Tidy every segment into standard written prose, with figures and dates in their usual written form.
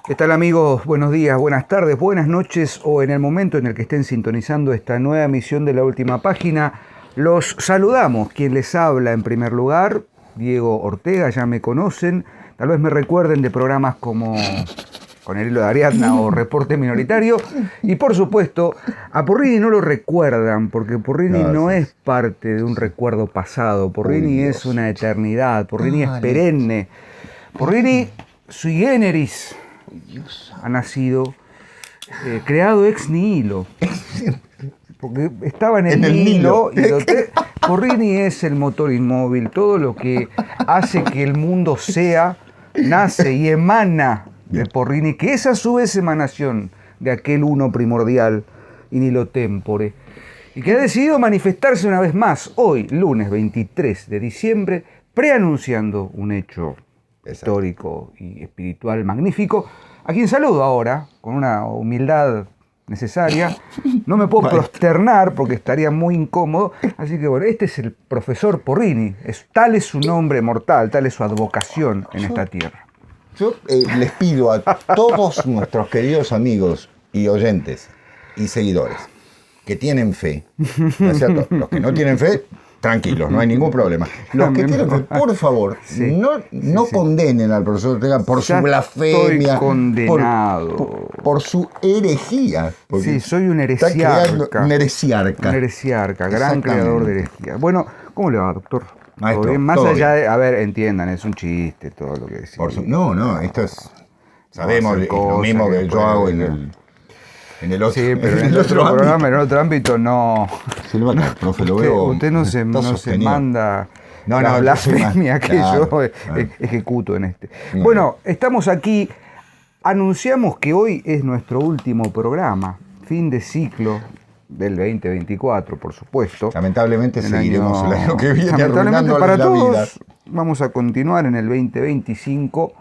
¿Qué tal, amigos? Buenos días, buenas tardes, buenas noches o en el momento en el que estén sintonizando esta nueva emisión de La Última Página. Los saludamos. Quien les habla en primer lugar, Diego Ortega, ya me conocen. Tal vez me recuerden de programas como Con el hilo de Ariadna o Reporte Minoritario. Y por supuesto, a Porrini no lo recuerdan, porque Porrini no es parte de un recuerdo pasado. Porrini es una eternidad, Porrini es perenne. Porrini sui generis ha nacido, creado ex nihilo, porque estaba en el Nilo. Porrini es el motor inmóvil, todo lo que hace que el mundo sea, nace y emana de Porrini, que es a su vez emanación de aquel uno primordial, in illo tempore, y que ha decidido manifestarse una vez más, hoy, lunes 23 de diciembre, preanunciando un hecho histórico y espiritual magnífico, a quien saludo ahora, con una humildad necesaria. No me puedo prosternar porque estaría muy incómodo, así que bueno, este es el profesor Porrini, tal es su nombre mortal, tal es su advocación en esta tierra. Yo les pido a todos nuestros queridos amigos y oyentes y seguidores que tienen fe, ¿no es cierto? Los que no tienen fe, tranquilos, no hay ningún problema. Los que tienen fe, por favor, no condenen al profesor Ortega por su blasfemia, estoy condenado. Por su herejía. Sí, soy un heresiarca. Un heresiarca. Un heresiarca, gran creador de herejías. Bueno, ¿cómo le va, doctor? Maestro, ¿Todo bien? Más todo allá bien. de, a ver, entiendan, es un chiste todo lo que decimos. No, esto es, sabemos, es lo mismo que yo hago en el otro, sí, pero en el otro programa, en el otro ámbito, no. Sí, profe, lo veo. Usted no se manda la blasfemia que yo ejecuto en este. Bueno, estamos aquí. Anunciamos que hoy es nuestro último programa, fin de ciclo del 2024, por supuesto. Lamentablemente seguiremos el año que viene lamentablemente arruinándoles para la todos, vida. vamos a continuar en el 2025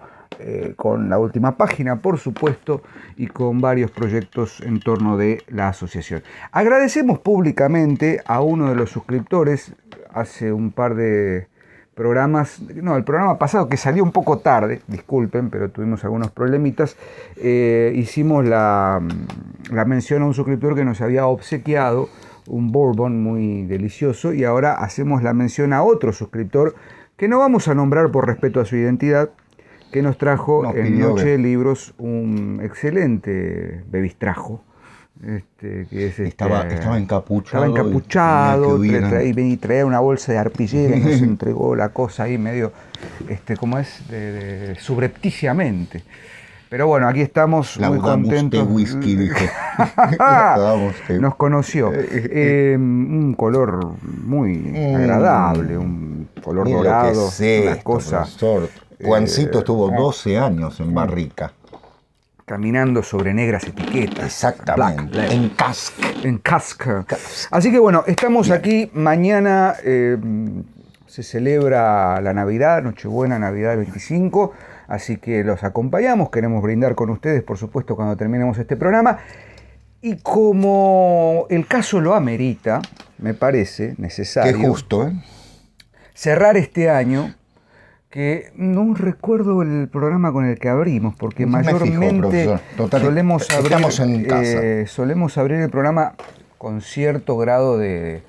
con La Última Página, por supuesto, y con varios proyectos en torno de la asociación. Agradecemos públicamente a uno de los suscriptores hace un par de programas, el programa pasado que salió un poco tarde, disculpen, pero tuvimos algunos problemitas, hicimos la mención a un suscriptor que nos había obsequiado un bourbon muy delicioso, y ahora hacemos la mención a otro suscriptor que no vamos a nombrar por respeto a su identidad, que nos trajo en Noche de Libros un excelente bebistrajo. Que es estaba encapuchado. Y traía una bolsa de arpillera y nos entregó la cosa ahí medio, subrepticiamente. Pero bueno, aquí estamos muy contentos. Whisky, dijo. Nos conoció. Un color muy agradable, un color dorado, una cosa. Profesor. Juancito estuvo 12 años en barrica. Caminando sobre negras etiquetas. Exactamente. En cask. En cask. Así que bueno, estamos aquí. Mañana se celebra la Navidad, Nochebuena, Navidad 25. Así que los acompañamos. Queremos brindar con ustedes, por supuesto, cuando terminemos este programa. Y como el caso lo amerita, me parece necesario. Qué justo, cerrar este año. Que no recuerdo el programa con el que abrimos, porque mayormente solemos abrir el programa con cierto grado de...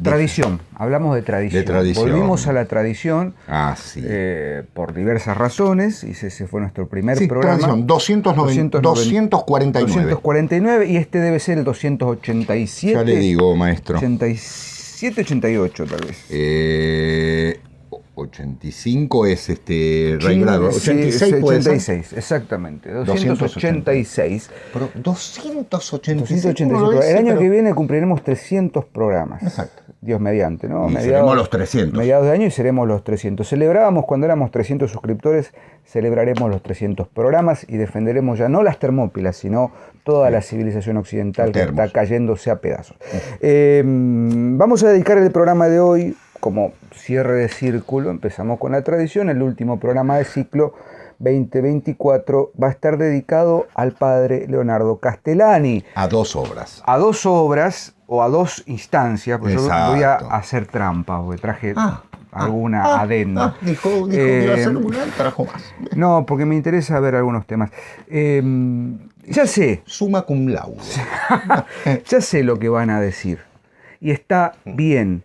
tradición. Hablamos de tradición. Volvimos a la tradición por diversas razones, y ese fue nuestro primer programa. Tradición, 249. Y este debe ser el 287. Ya le digo, maestro. 87, 88 tal vez. 85 es reingrado. 86 puede ser. 86, exactamente. 286. Pero 286. El año que viene cumpliremos 300 programas. Exacto. Dios mediante, ¿no? Seremos los 300. Mediados de año y seremos los 300. Celebrábamos cuando éramos 300 suscriptores, celebraremos los 300 programas y defenderemos ya no las Termópilas, sino toda la civilización occidental que está cayéndose a pedazos. Vamos a dedicar el programa de hoy como cierre de círculo. Empezamos con la tradición. El último programa de ciclo 2024 va a estar dedicado al padre Leonardo Castellani. A dos obras. A dos obras o a dos instancias. Pues yo voy a hacer trampa, porque traje alguna adenda. Dijo que iba a ser un gran trabajo más. No, porque me interesa ver algunos temas. Ya sé. Summa cum laude. Ya sé lo que van a decir. Y está bien.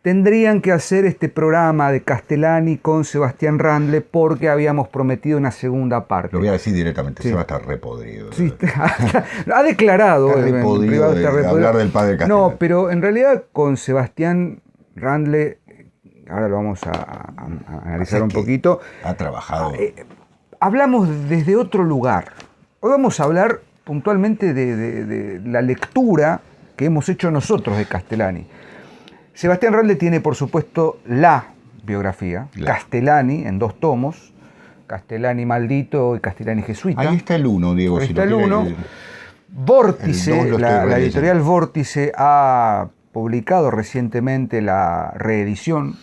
Tendrían que hacer este programa de Castellani con Sebastián Randle porque habíamos prometido una segunda parte. Lo voy a decir directamente, Sí. se va a estar repodrido. Sí, ha declarado. Está en repodrido privado, de está repodrido. hablar del padre Castellani. No, pero en realidad con Sebastián Randle, ahora lo vamos a analizar un poquito, Ha trabajado. hablamos desde otro lugar. Hoy vamos a hablar puntualmente de la lectura que hemos hecho nosotros de Castellani. Sebastián Randle tiene, por supuesto, la biografía, Castellani, en 2 tomos, Castellani maldito y Castellani jesuita. Ahí está el 1, Diego. Ahí si está lo el quiere- 1. Vórtice, El 2 lo estoy la releyendo. editorial Vórtice ha publicado recientemente la reedición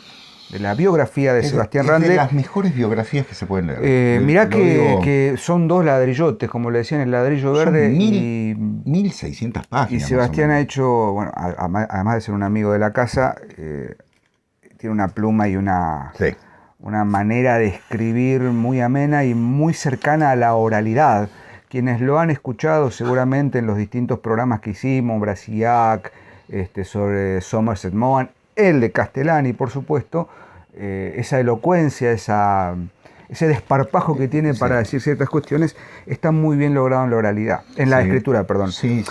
de la biografía de Sebastián es Randle. de las mejores biografías que se pueden leer. Mirá Lo que, digo, que son 2 ladrillotes, como le decían, el ladrillo son verde 1600 y páginas. Sebastián más o ha menos. hecho, bueno, además de ser un amigo de la casa, tiene una pluma y una Sí. manera de escribir muy amena y muy cercana a la oralidad. Quienes lo han escuchado seguramente en los distintos programas que hicimos, Brasillac, sobre Somerset Maugham, el de Castellani, por supuesto, esa elocuencia, ese desparpajo que tiene para decir ciertas cuestiones, está muy bien logrado en la oralidad, en la Sí. escritura, perdón. Sí.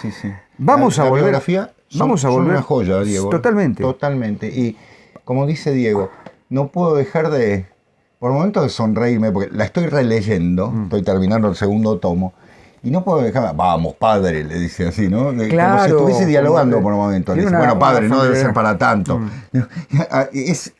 Vamos a la volver. biografía Vamos a son volver. una joya, Diego. Totalmente. Totalmente. Y como dice Diego, no puedo dejar de, por momentos, de sonreírme, porque la estoy releyendo, estoy terminando el 2.º tomo, y no puedo dejar, vamos, padre, le dice así, ¿no? Claro, como si estuviese dialogando como que por momentos. Le tiene dice, una bueno, padre, no debe familiaridad. ser para tanto. Es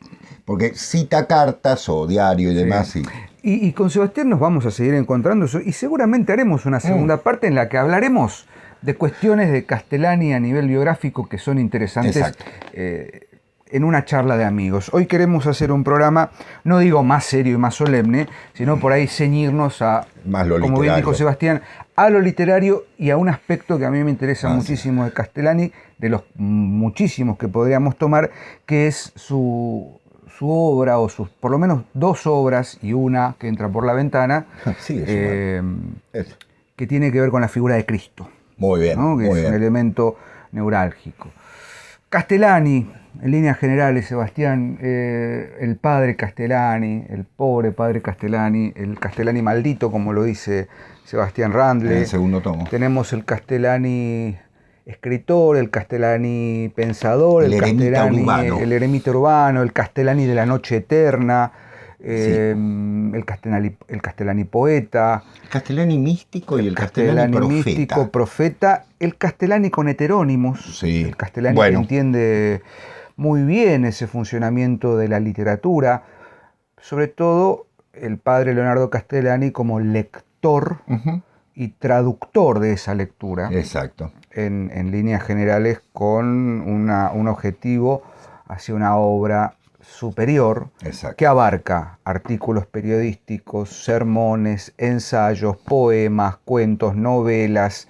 porque cita cartas o diario y demás. Y con Sebastián nos vamos a seguir encontrando y seguramente haremos una segunda parte en la que hablaremos de cuestiones de Castellani a nivel biográfico que son interesantes en una charla de amigos. Hoy queremos hacer un programa, no digo más serio y más solemne, sino por ahí ceñirnos a, Más lo como bien literario. dijo Sebastián, a lo literario y a un aspecto que a mí me interesa muchísimo de Castellani, de los muchísimos que podríamos tomar, que es su obra, o sus por lo menos 2 obras y una que entra por la ventana, Sí, eso. que tiene que ver con la figura de Cristo, Muy bien, ¿no? Que muy es un bien. elemento neurálgico. Castellani, en líneas generales, Sebastián, el padre Castellani, el pobre padre Castellani, el Castellani maldito, como lo dice Sebastián Randle. En el 2.º tomo. Tenemos el Castellani escritor, el Castellani pensador, El eremita Castellani, urbano. el eremita urbano, el Castellani de la noche eterna, el Castellani poeta, Castellani místico y el Castellani profeta. místico, profeta, el Castellani con heterónimos, Sí. el Castellani Bueno. que entiende muy bien ese funcionamiento de la literatura, sobre todo el padre Leonardo Castellani como lector y traductor de esa lectura, Exacto. en líneas generales con un objetivo hacia una obra superior Exacto. que abarca artículos periodísticos, sermones, ensayos, poemas, cuentos, novelas,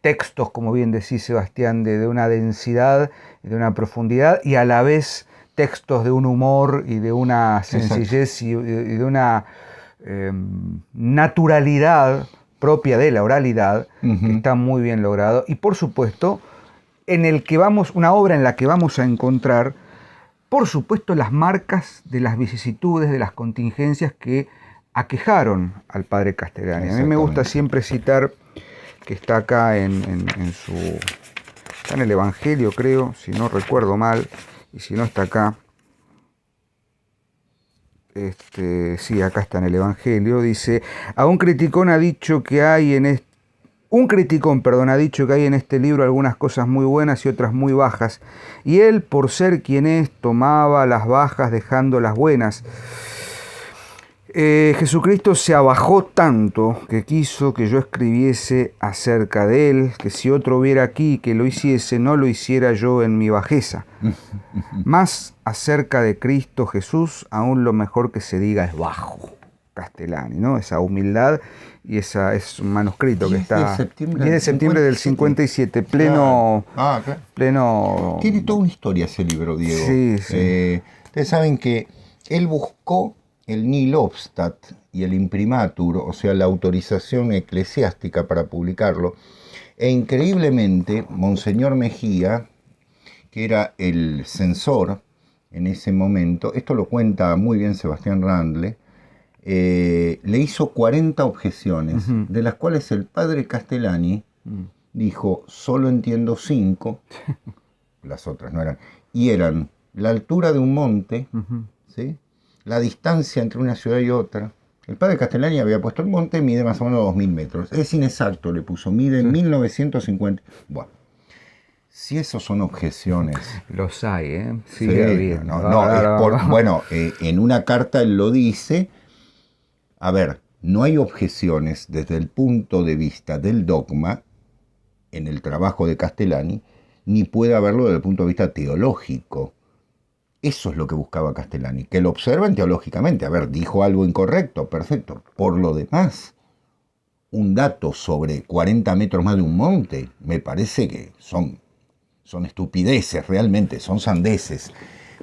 textos, como bien decís Sebastián, de una densidad, de una profundidad y a la vez textos de un humor y de una sencillez y de una naturalidad propia de la oralidad, que está muy bien logrado. Y por supuesto, una obra en la que vamos a encontrar, por supuesto, las marcas de las vicisitudes, de las contingencias que aquejaron al padre Castellani. A mí me gusta siempre citar, que está acá está en el Evangelio, creo, si no recuerdo mal, y si no está acá. Sí, acá está en el Evangelio, dice: a un criticón ha dicho que hay en este ha dicho que hay en este libro algunas cosas muy buenas y otras muy bajas, y él, por ser quien es, tomaba las bajas dejando las buenas. Jesucristo se abajó tanto que quiso que yo escribiese acerca de él, que si otro hubiera aquí que lo hiciese, no lo hiciera yo en mi bajeza. Más acerca de Cristo Jesús, aún lo mejor que se diga es Castellani, ¿no? Esa humildad, y esa es un manuscrito que está 10 de septiembre del 57, pleno. Claro. Tiene toda una historia ese libro, Diego. Sí. Ustedes saben que él buscó el nil obstat y el imprimatur, o sea, la autorización eclesiástica para publicarlo, e increíblemente, Monseñor Mejía, que era el censor en ese momento, esto lo cuenta muy bien Sebastián Randle, le hizo 40 objeciones, de las cuales el padre Castellani dijo, solo entiendo 5, las otras no eran, y eran la altura de un monte, ¿sí? La distancia entre una ciudad y otra. El padre Castellani había puesto el monte, mide más o menos 2000 metros. Es inexacto, le puso, mide 1950. Bueno, si esos son objeciones. Los hay, ¿eh? Sí, Sigue habiendo. Bueno, en una carta él lo dice. A ver, no hay objeciones desde el punto de vista del dogma en el trabajo de Castellani, ni puede haberlo desde el punto de vista teológico. Eso es lo que buscaba Castellani, que lo observen teológicamente. A ver, dijo algo incorrecto, perfecto. Por lo demás, un dato sobre 40 metros más de un monte, me parece que son estupideces realmente, son sandeces.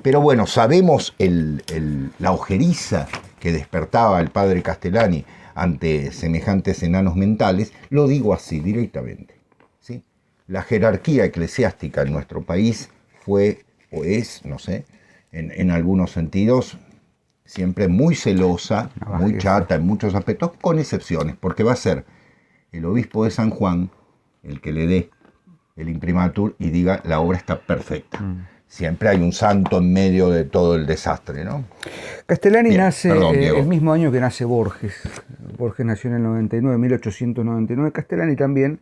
Pero bueno, sabemos la ojeriza que despertaba el padre Castellani ante semejantes enanos mentales, lo digo así directamente, ¿sí? La jerarquía eclesiástica en nuestro país fue, o es, no sé, en algunos sentidos, siempre muy celosa, muy chata en muchos aspectos, con excepciones, porque va a ser el obispo de San Juan el que le dé el imprimatur y diga la obra está perfecta. Siempre hay un santo en medio de todo el desastre, ¿no? Castellani nace el mismo año que nace Borges. Borges nació en el 99, 1899. Castellani también,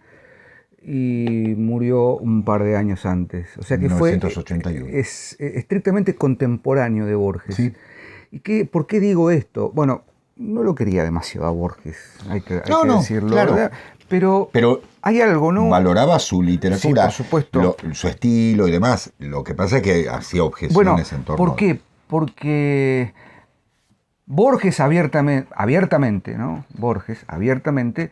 y murió un par de años antes. O sea que 1981. Es estrictamente contemporáneo de Borges. Sí. ¿Y por qué digo esto? Bueno, no lo quería demasiado a Borges, hay que decirlo, claro. ¿verdad? Pero hay algo, ¿no? Valoraba su literatura, sí, por supuesto. Su estilo y demás. Lo que pasa es que hacía objeciones en torno. ¿Por qué? Porque Borges abiertamente, ¿no? Borges abiertamente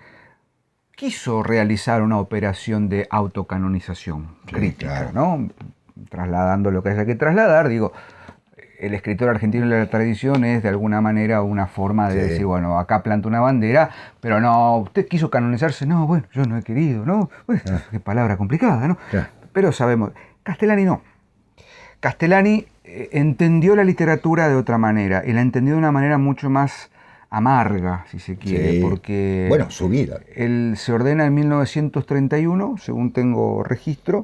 quiso realizar una operación de autocanonización crítica, claro, ¿no? Trasladando lo que haya que trasladar, digo. El escritor argentino de la tradición es de alguna manera una forma de decir, bueno, acá planta una bandera, pero no, usted quiso canonizarse, no, bueno, yo no he querido, ¿no? Pues, qué palabra complicada, ¿no? Pero sabemos, Castellani no. Castellani entendió la literatura de otra manera, y la entendió de una manera mucho más amarga, si se quiere, porque... Bueno, su vida. Él se ordena en 1931, según tengo registro,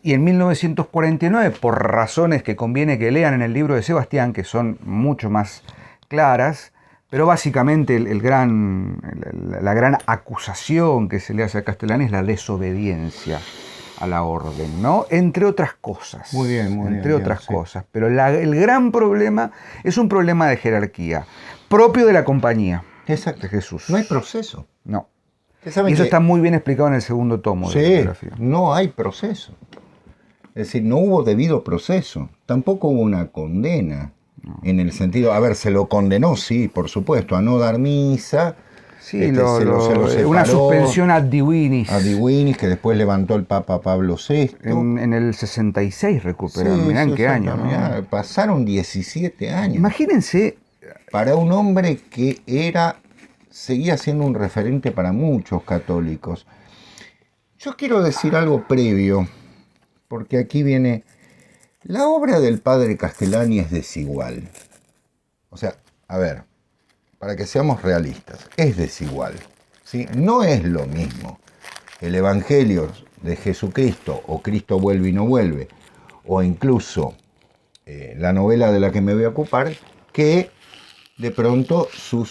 y en 1949, por razones que conviene que lean en el libro de Sebastián, que son mucho más claras, pero básicamente la gran acusación que se le hace a Castellani es la desobediencia a la orden, ¿no? Entre otras cosas. Muy bien. Entre otras cosas. Pero el gran problema es un problema de jerarquía, propio de la compañía. Exacto. De Jesús. No hay proceso. No. Y eso está muy bien explicado en el segundo tomo de la biografía. No hay proceso. Es decir, no hubo debido proceso. Tampoco hubo una condena. No. En el sentido, a ver, se lo condenó, sí, por supuesto, a no dar misa. Sí, se lo separó, una suspensión ad divinis. Ad divinis, que después levantó el Papa Pablo VI. En el 66 recuperaron. Mirá en qué año, ¿no? Pasaron 17 años. Imagínense. Para un hombre que seguía siendo un referente para muchos católicos. Yo quiero decir algo previo, porque aquí viene... La obra del padre Castellani es desigual. O sea, a ver, para que seamos realistas, es desigual, ¿sí? No es lo mismo el Evangelio de Jesucristo, o Cristo vuelve y no vuelve, o incluso la novela de la que me voy a ocupar, que de pronto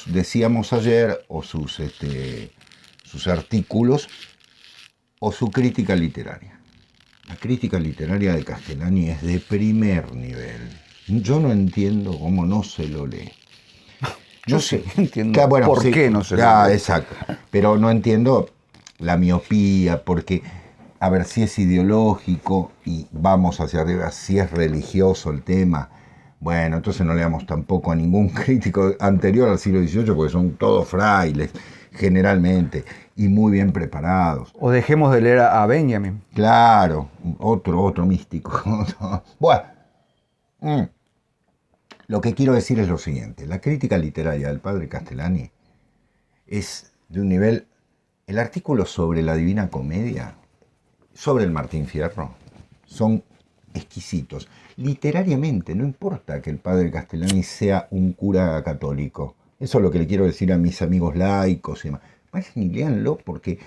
decíamos ayer, o sus artículos, o su crítica literaria. La crítica literaria de Castellani es de primer nivel. Yo no entiendo cómo no se lo lee. Yo sí entiendo por qué no se lo lee. Exacto. Pero no entiendo la miopía, porque, a ver, si es ideológico y vamos hacia arriba, si es religioso el tema, bueno, entonces no leamos tampoco a ningún crítico anterior al siglo XVIII, porque son todos frailes, generalmente, y muy bien preparados. O dejemos de leer a Benjamin. Claro, otro místico. Bueno, Lo que quiero decir es lo siguiente. La crítica literaria del padre Castellani es de un nivel... El artículo sobre la Divina Comedia, sobre el Martín Fierro, son exquisitos. Literariamente, no importa que el padre Castellani sea un cura católico. Eso es lo que le quiero decir a mis amigos laicos y demás. Vayan y léanlo porque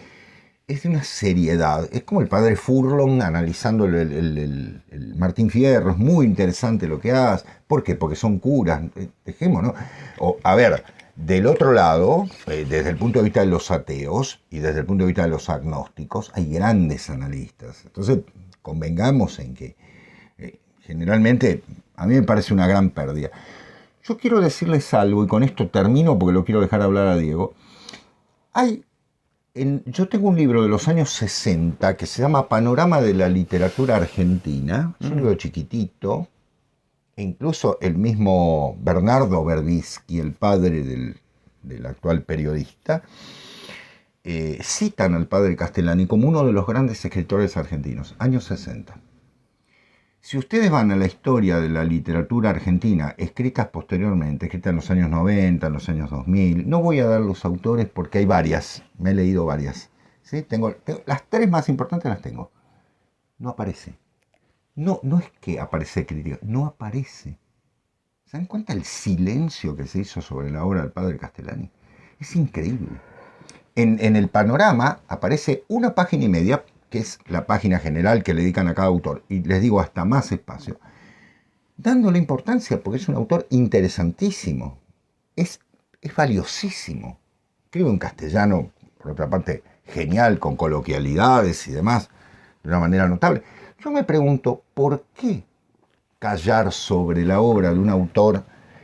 es de una seriedad. Es como el padre Furlong analizando el Martín Fierro. Es muy interesante lo que hace. ¿Por qué? Porque son curas. Dejémonos. A ver, del otro lado, desde el punto de vista de los ateos y desde el punto de vista de los agnósticos, hay grandes analistas. Entonces, convengamos en que generalmente a mí me parece una gran pérdida. Yo quiero decirles algo, y con esto termino porque lo quiero dejar hablar a Diego. Yo tengo un libro de los años 60 que se llama Panorama de la Literatura Argentina. Es un libro chiquitito. E incluso el mismo Bernardo Berbisky, el padre del actual periodista, citan al padre Castellani como uno de los grandes escritores argentinos, años 60. Si ustedes van a la historia de la literatura argentina, escritas posteriormente, escritas en los años 90, en los años 2000, no voy a dar los autores porque hay varias, me he leído varias. ¿Sí? Tengo las tres más importantes las tengo. No aparece. No es que aparece crítica, no aparece. ¿Se dan cuenta el silencio que se hizo sobre la obra del padre Castellani? Es increíble. En el panorama aparece una página y media, que es la página general que le dedican a cada autor, y les digo hasta más espacio, dándole importancia porque es un autor interesantísimo, es valiosísimo, escribe en castellano, por otra parte, genial, con coloquialidades y demás, de una manera notable. Yo me pregunto, ¿por qué callar sobre la obra de un autor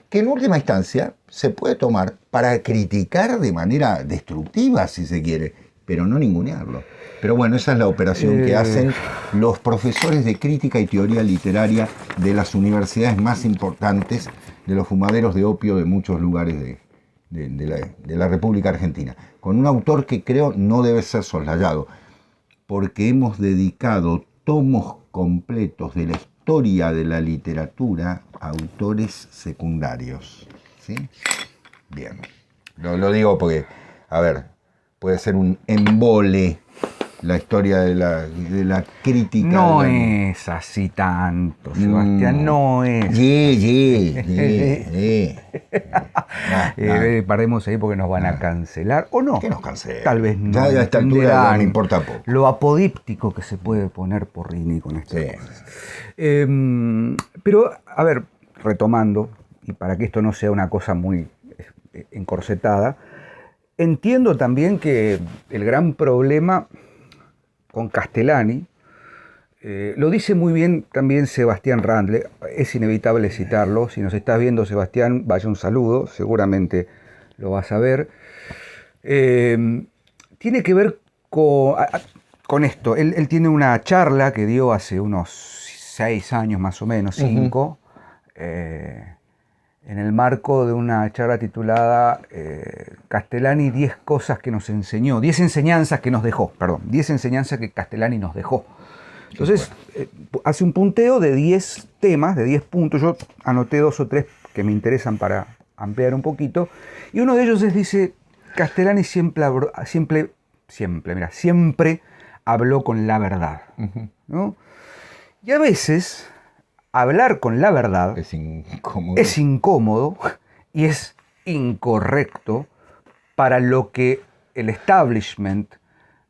que en última instancia se puede tomar para criticar de manera destructiva, si se quiere, pero no ningunearlo? Pero bueno, esa es la operación que hacen los profesores de crítica y teoría literaria de las universidades más importantes, de los fumaderos de opio de muchos lugares de la República Argentina, con un autor que creo no debe ser soslayado, porque hemos dedicado tomos completos de la historia de la literatura a autores secundarios. ¿Sí? Bien. Lo digo porque, a ver, puede ser un embole la historia de la crítica. No es así tanto, Sebastián, no es. Paremos ahí porque nos van a cancelar, ¿o no? ¿Qué nos cancela? Tal vez no. Ya a esta altura ya me importa poco. Lo apodíptico que se puede poner Porrini con esto. Pero, a ver, retomando, y para que esto no sea una cosa muy encorsetada, entiendo también que el gran problema con Castellani, lo dice muy bien también Sebastián Randle, es inevitable citarlo. Si nos estás viendo, Sebastián, vaya un saludo, seguramente lo vas a ver. Tiene que ver con esto. Él tiene una charla que dio hace unos 6 años más o menos, 5, en el marco de una charla titulada Castellani, 10 cosas que nos enseñó, 10 enseñanzas que nos dejó, 10 enseñanzas que Castellani nos dejó. Entonces, hace un punteo de 10 temas, de 10 puntos. Yo anoté 2 o 3 que me interesan para ampliar un poquito. Y uno de ellos dice, Castellani siempre habló con la verdad. ¿No? Y a veces, hablar con la verdad es incómodo y es incorrecto para lo que el establishment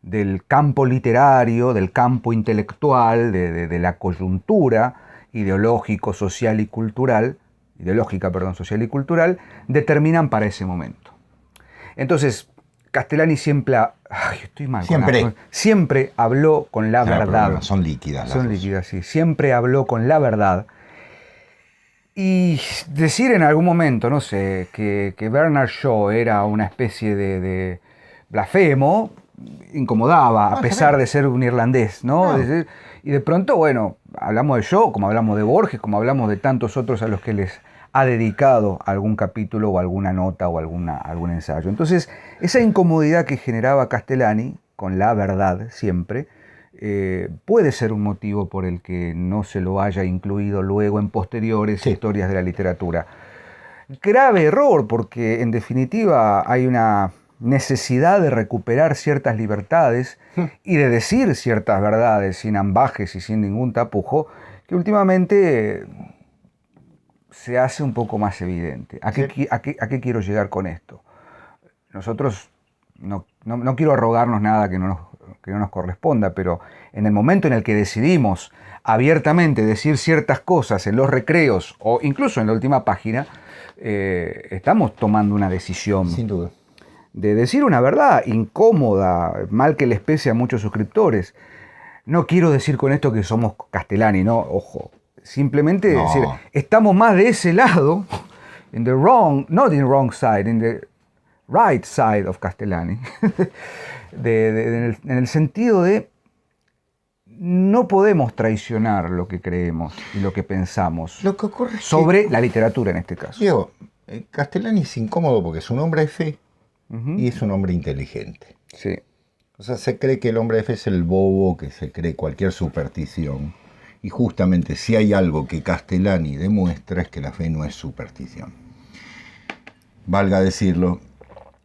del campo literario, del campo intelectual, de la coyuntura ideológica, social y cultural, determinan para ese momento. Entonces, Castellani siempre habló con la verdad. Son líquidas. Son líquidas, sí. Siempre habló con la verdad. Y decir en algún momento, no sé, que Bernard Shaw era una especie de blasfemo, incomodaba, a pesar de ser un irlandés, ¿no? Y de pronto, bueno, hablamos de Shaw, como hablamos de Borges, como hablamos de tantos otros a los que les ha dedicado algún capítulo o alguna nota o algún ensayo. Entonces, esa incomodidad que generaba Castellani, con la verdad siempre, puede ser un motivo por el que no se lo haya incluido luego en posteriores historias de la literatura. Grave error, porque en definitiva hay una necesidad de recuperar ciertas libertades y de decir ciertas verdades sin ambajes y sin ningún tapujo, que últimamente se hace un poco más evidente. ¿A qué quiero llegar con esto? Nosotros no quiero arrogarnos nada que no nos corresponda, pero en el momento en el que decidimos abiertamente decir ciertas cosas en los recreos o incluso en la última página, estamos tomando una decisión. Sin duda. De decir una verdad incómoda, mal que les pese a muchos suscriptores. No quiero decir con esto que somos Castellani, no, ojo. Simplemente decir, estamos más de ese lado, in the wrong, not in the wrong side, in the right side of Castellani. En el sentido de no podemos traicionar lo que creemos y lo que pensamos Lo que ocurre es sobre la literatura en este caso. Diego, Castellani es incómodo porque es un hombre de fe y es un hombre inteligente. Sí. O sea, se cree que el hombre de fe es el bobo que se cree cualquier superstición. Y justamente si hay algo que Castellani demuestra es que la fe no es superstición. Valga decirlo,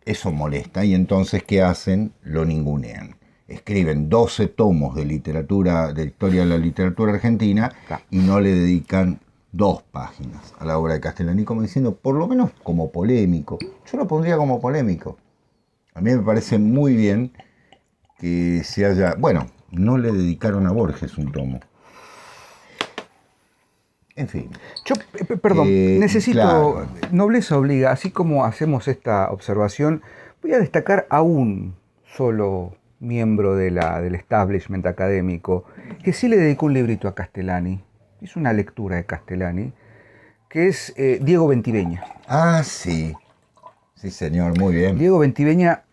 eso molesta. Y entonces, ¿qué hacen? Lo ningunean. Escriben 12 tomos de literatura, de historia de la literatura argentina, y no le dedican 2 páginas a la obra de Castellani, como diciendo, por lo menos como polémico. Yo lo pondría como polémico. A mí me parece muy bien que se haya... Bueno, no le dedicaron a Borges un tomo. En fin. Yo, perdón, necesito, claro. Nobleza obliga, así como hacemos esta observación, voy a destacar a un solo miembro del establishment académico que sí le dedicó un librito a Castellani, hizo una lectura de Castellani, que es Diego Ventiveña. Ah, sí. Sí, señor, muy bien. Diego Ventiveña,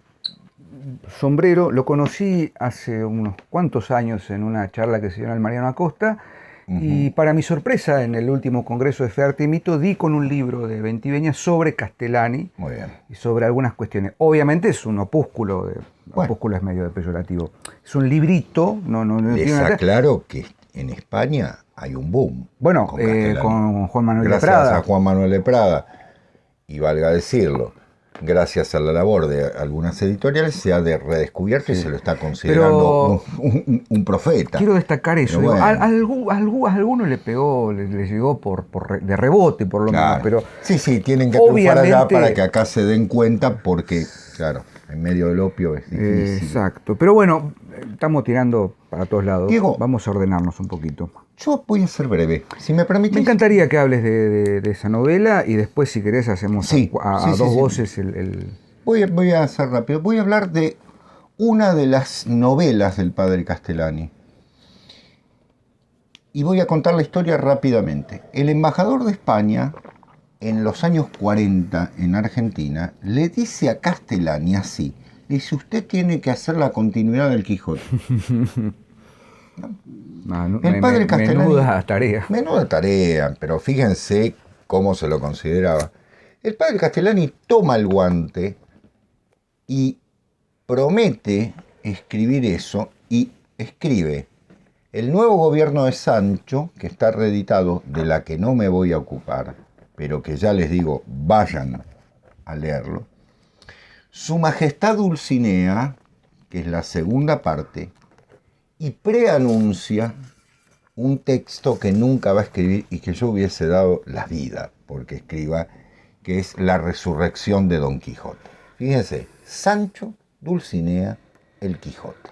sombrero, lo conocí hace unos cuantos años en una charla que se dio en el Mariano Acosta. Y para mi sorpresa, en el último congreso de Fe, Arte y Mito, di con un libro de Ventiveña sobre Castellani. Muy bien. Y sobre algunas cuestiones. Obviamente es un opúsculo, opúsculo es medio de peyorativo. Es un librito. Les aclaro que en España hay un boom. Bueno, con Juan Manuel de Gracias Prada. a Juan Manuel de Prada. Y valga decirlo, gracias a la labor de algunas editoriales se ha redescubierto y se lo está considerando un profeta. Quiero destacar eso. Digo, a alguno le pegó, le llegó de rebote por lo menos. Pero sí, tienen que triunfar allá para que acá se den cuenta porque, claro, en medio del opio es difícil. Exacto. Pero bueno, estamos tirando para todos lados. Diego, vamos a ordenarnos un poquito. Yo voy a ser breve, si me permites. Me encantaría que hables de esa novela y después, si querés, hacemos a dos voces el... Voy a hacer rápido. Voy a hablar de una de las novelas del padre Castellani. Y voy a contar la historia rápidamente. El embajador de España, en los años 40 en Argentina, le dice a Castellani así, le dice, usted tiene que hacer la continuidad del Quijote. El padre Castellani, menuda tarea, pero fíjense cómo se lo consideraba. El padre Castellani toma el guante y promete escribir eso y escribe el nuevo gobierno de Sancho, que está reeditado, de la que no me voy a ocupar, pero que ya les digo, vayan a leerlo. Su Majestad Dulcinea, que es la segunda parte, y preanuncia un texto que nunca va a escribir y que yo hubiese dado la vida porque escriba, que es La resurrección de Don Quijote. Fíjense, Sancho, Dulcinea, el Quijote.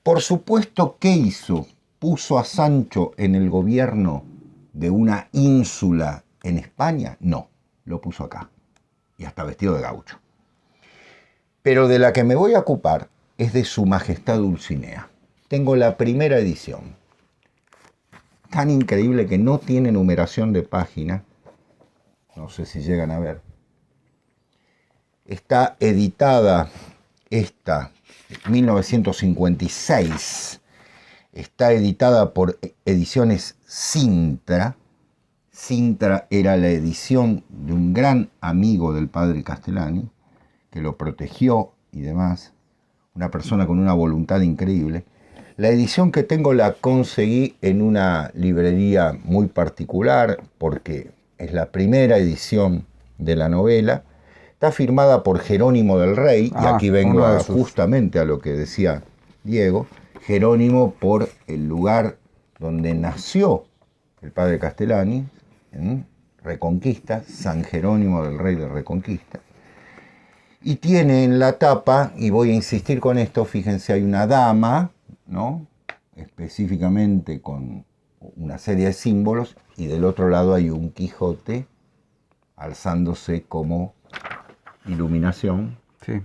Por supuesto, ¿qué hizo? ¿Puso a Sancho en el gobierno de una ínsula en España? No, lo puso acá. Y hasta vestido de gaucho. Pero de la que me voy a ocupar es de Su Majestad Dulcinea. Tengo la primera edición. Tan increíble que no tiene numeración de página. No sé si llegan a ver. Está editada esta, 1956. Está editada por Ediciones Sintra. Sintra era la edición de un gran amigo del padre Castellani, que lo protegió y demás. Una persona con una voluntad increíble. La edición que tengo la conseguí en una librería muy particular porque es la primera edición de la novela. Está firmada por Jerónimo del Rey, y aquí vengo justamente a lo que decía Diego. Jerónimo por el lugar donde nació el padre Castellani, en Reconquista, San Jerónimo del Rey de Reconquista. Y tiene en la tapa, y voy a insistir con esto, fíjense, hay una dama, ¿no? Específicamente con una serie de símbolos, y del otro lado hay un Quijote alzándose como iluminación, sí,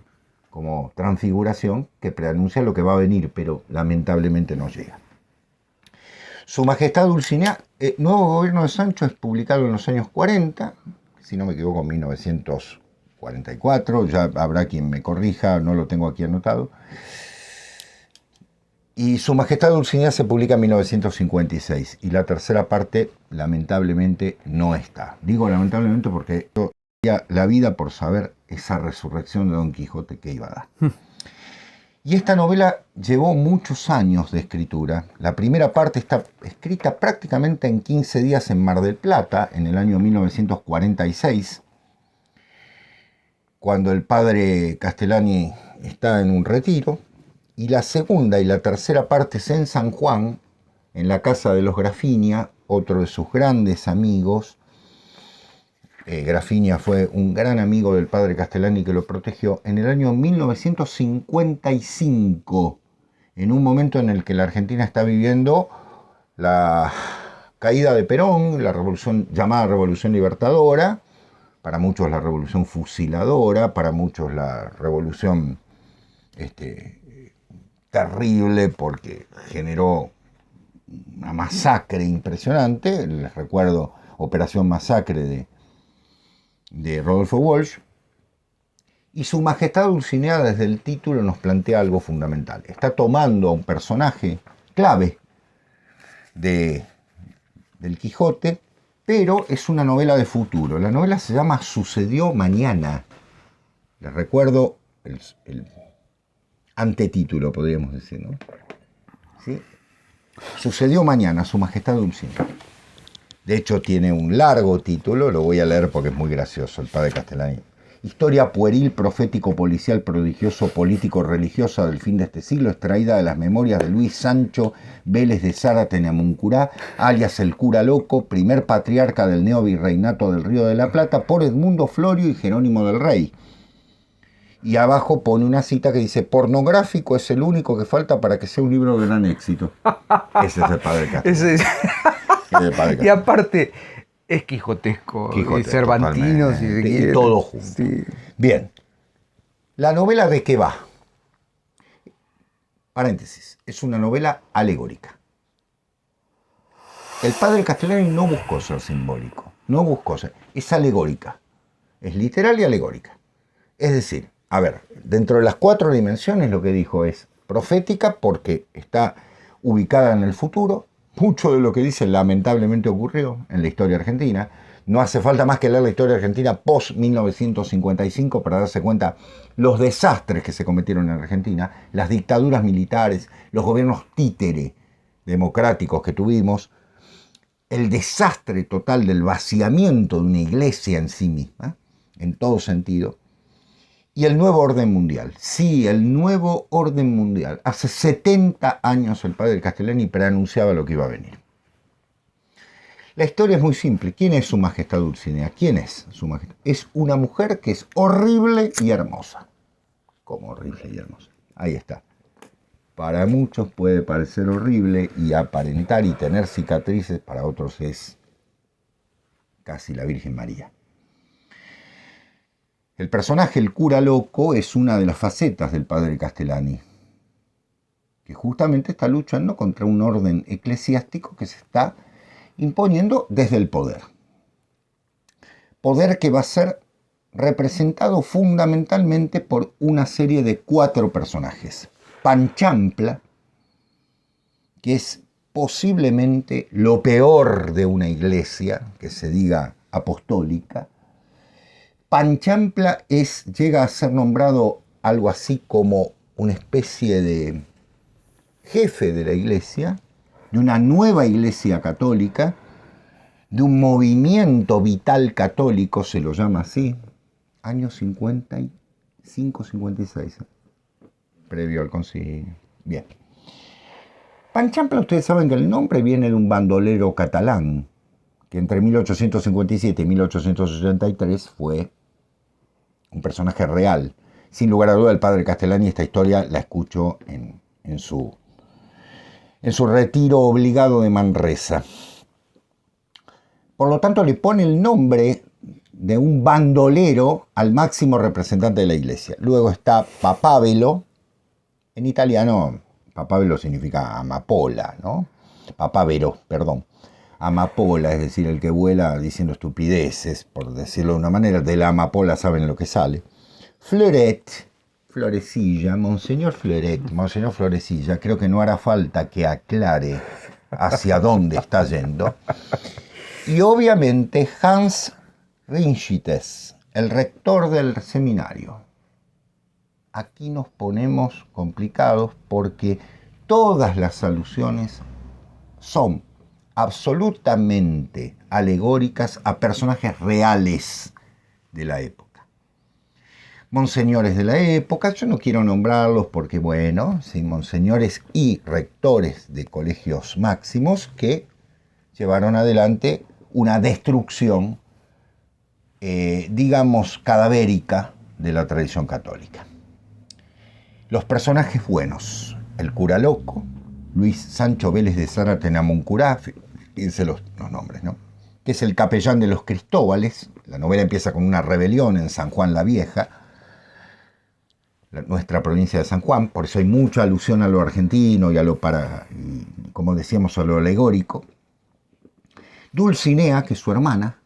como transfiguración, que preanuncia lo que va a venir, pero lamentablemente no llega. Su Majestad Dulcinea, Nuevo Gobierno de Sancho, es publicado en los años 40, si no me equivoco, en 1944, ya habrá quien me corrija, no lo tengo aquí anotado. Y Su Majestad Dulcinea se publica en 1956, y la tercera parte, lamentablemente, no está. Digo lamentablemente porque yo daría la vida por saber esa resurrección de Don Quijote que iba a dar. Y esta novela llevó muchos años de escritura. La primera parte está escrita prácticamente en 15 días en Mar del Plata, en el año 1946, cuando el padre Castellani está en un retiro. Y la segunda y la tercera partes en San Juan, en la casa de los Grafinia, otro de sus grandes amigos. Grafinia fue un gran amigo del padre Castellani que lo protegió en el año 1955, en un momento en el que la Argentina está viviendo la caída de Perón, la revolución llamada Revolución Libertadora, para muchos la revolución fusiladora, para muchos la revolución terrible porque generó una masacre impresionante. Les recuerdo Operación Masacre de Rodolfo Walsh. Y Su Majestad Dulcinea, desde el título, nos plantea algo fundamental. Está tomando a un personaje clave del Quijote, pero es una novela de futuro. La novela se llama Sucedió Mañana. Les recuerdo el antetítulo, podríamos decir, ¿no? ¿Sí? Sucedió Mañana, Su Majestad Dulcinea. De hecho, tiene un largo título, lo voy a leer porque es muy gracioso, el padre Castellani. Historia pueril, profético, policial, prodigioso, político, religiosa del fin de este siglo, extraída de las memorias de Luis Sancho Vélez de Zárate Namuncurá, alias el cura loco, primer patriarca del neovirreinato del Río de la Plata, por Edmundo Florio y Jerónimo del Rey. Y abajo pone una cita que dice: pornográfico es el único que falta para que sea un libro de gran éxito. Ese es el padre Castellani. Y aparte, es quijotesco, cervantino, si se quiere. Y todo junto. Sí. Bien. ¿La novela de qué va? Paréntesis. Es una novela alegórica. El padre Castellani no buscó ser simbólico. No buscó ser. Es alegórica. Es literal y alegórica. Es decir, a ver, dentro de las 4 dimensiones lo que dijo es profética porque está ubicada en el futuro. Mucho de lo que dice lamentablemente ocurrió en la historia argentina. No hace falta más que leer la historia argentina post-1955 para darse cuenta los desastres que se cometieron en Argentina, las dictaduras militares, los gobiernos títere democráticos que tuvimos, el desastre total del vaciamiento de una iglesia en sí misma, en todo sentido, y el nuevo orden mundial. Sí, el nuevo orden mundial. Hace 70 años el padre Castellani preanunciaba lo que iba a venir. La historia es muy simple. ¿Quién es Su Majestad Dulcinea? ¿Quién es Su Majestad? Es una mujer que es horrible y hermosa. ¿Cómo horrible y hermosa? Ahí está. Para muchos puede parecer horrible y aparentar y tener cicatrices, para otros es casi la Virgen María. El personaje, el cura loco, es una de las facetas del padre Castellani, que justamente está luchando contra un orden eclesiástico que se está imponiendo desde el poder. Poder que va a ser representado fundamentalmente por una serie de 4 personajes. Panchampla, que es posiblemente lo peor de una iglesia, que se diga apostólica. Panchampla llega a ser nombrado algo así como una especie de jefe de la iglesia, de una nueva iglesia católica, de un movimiento vital católico, se lo llama así, años 55, 56, previo al concilio. Bien. Panchampla, ustedes saben que el nombre viene de un bandolero catalán, que entre 1857 y 1883 fue un personaje real. Sin lugar a duda, el padre Castellani, esta historia la escuchó en su retiro obligado de Manresa. Por lo tanto, le pone el nombre de un bandolero al máximo representante de la iglesia. Luego está Papavelo. En italiano, Papavelo significa amapola, ¿no? Papavero, perdón. Amapola, es decir, el que vuela diciendo estupideces, por decirlo de una manera. De la amapola saben lo que sale. Fleuret, Florecilla, Monseñor Fleuret, Monseñor Florecilla, creo que no hará falta que aclare hacia dónde está yendo. Y obviamente Hans Rinchites, el rector del seminario. Aquí nos ponemos complicados porque todas las alusiones son absolutamente alegóricas a personajes reales de la época. Monseñores de la época, yo no quiero nombrarlos porque, bueno, sí, monseñores y rectores de colegios máximos que llevaron adelante una destrucción, digamos, cadavérica de la tradición católica. Los personajes buenos: el cura loco, Luis Sancho Vélez de Zárate Namuncurá, fíjense los nombres, ¿no? Que es el capellán de los Cristóbales. La novela empieza con una rebelión en San Juan la Vieja, nuestra provincia de San Juan, por eso hay mucha alusión a lo argentino y como decíamos, a lo alegórico. Dulcinea, que es su hermana,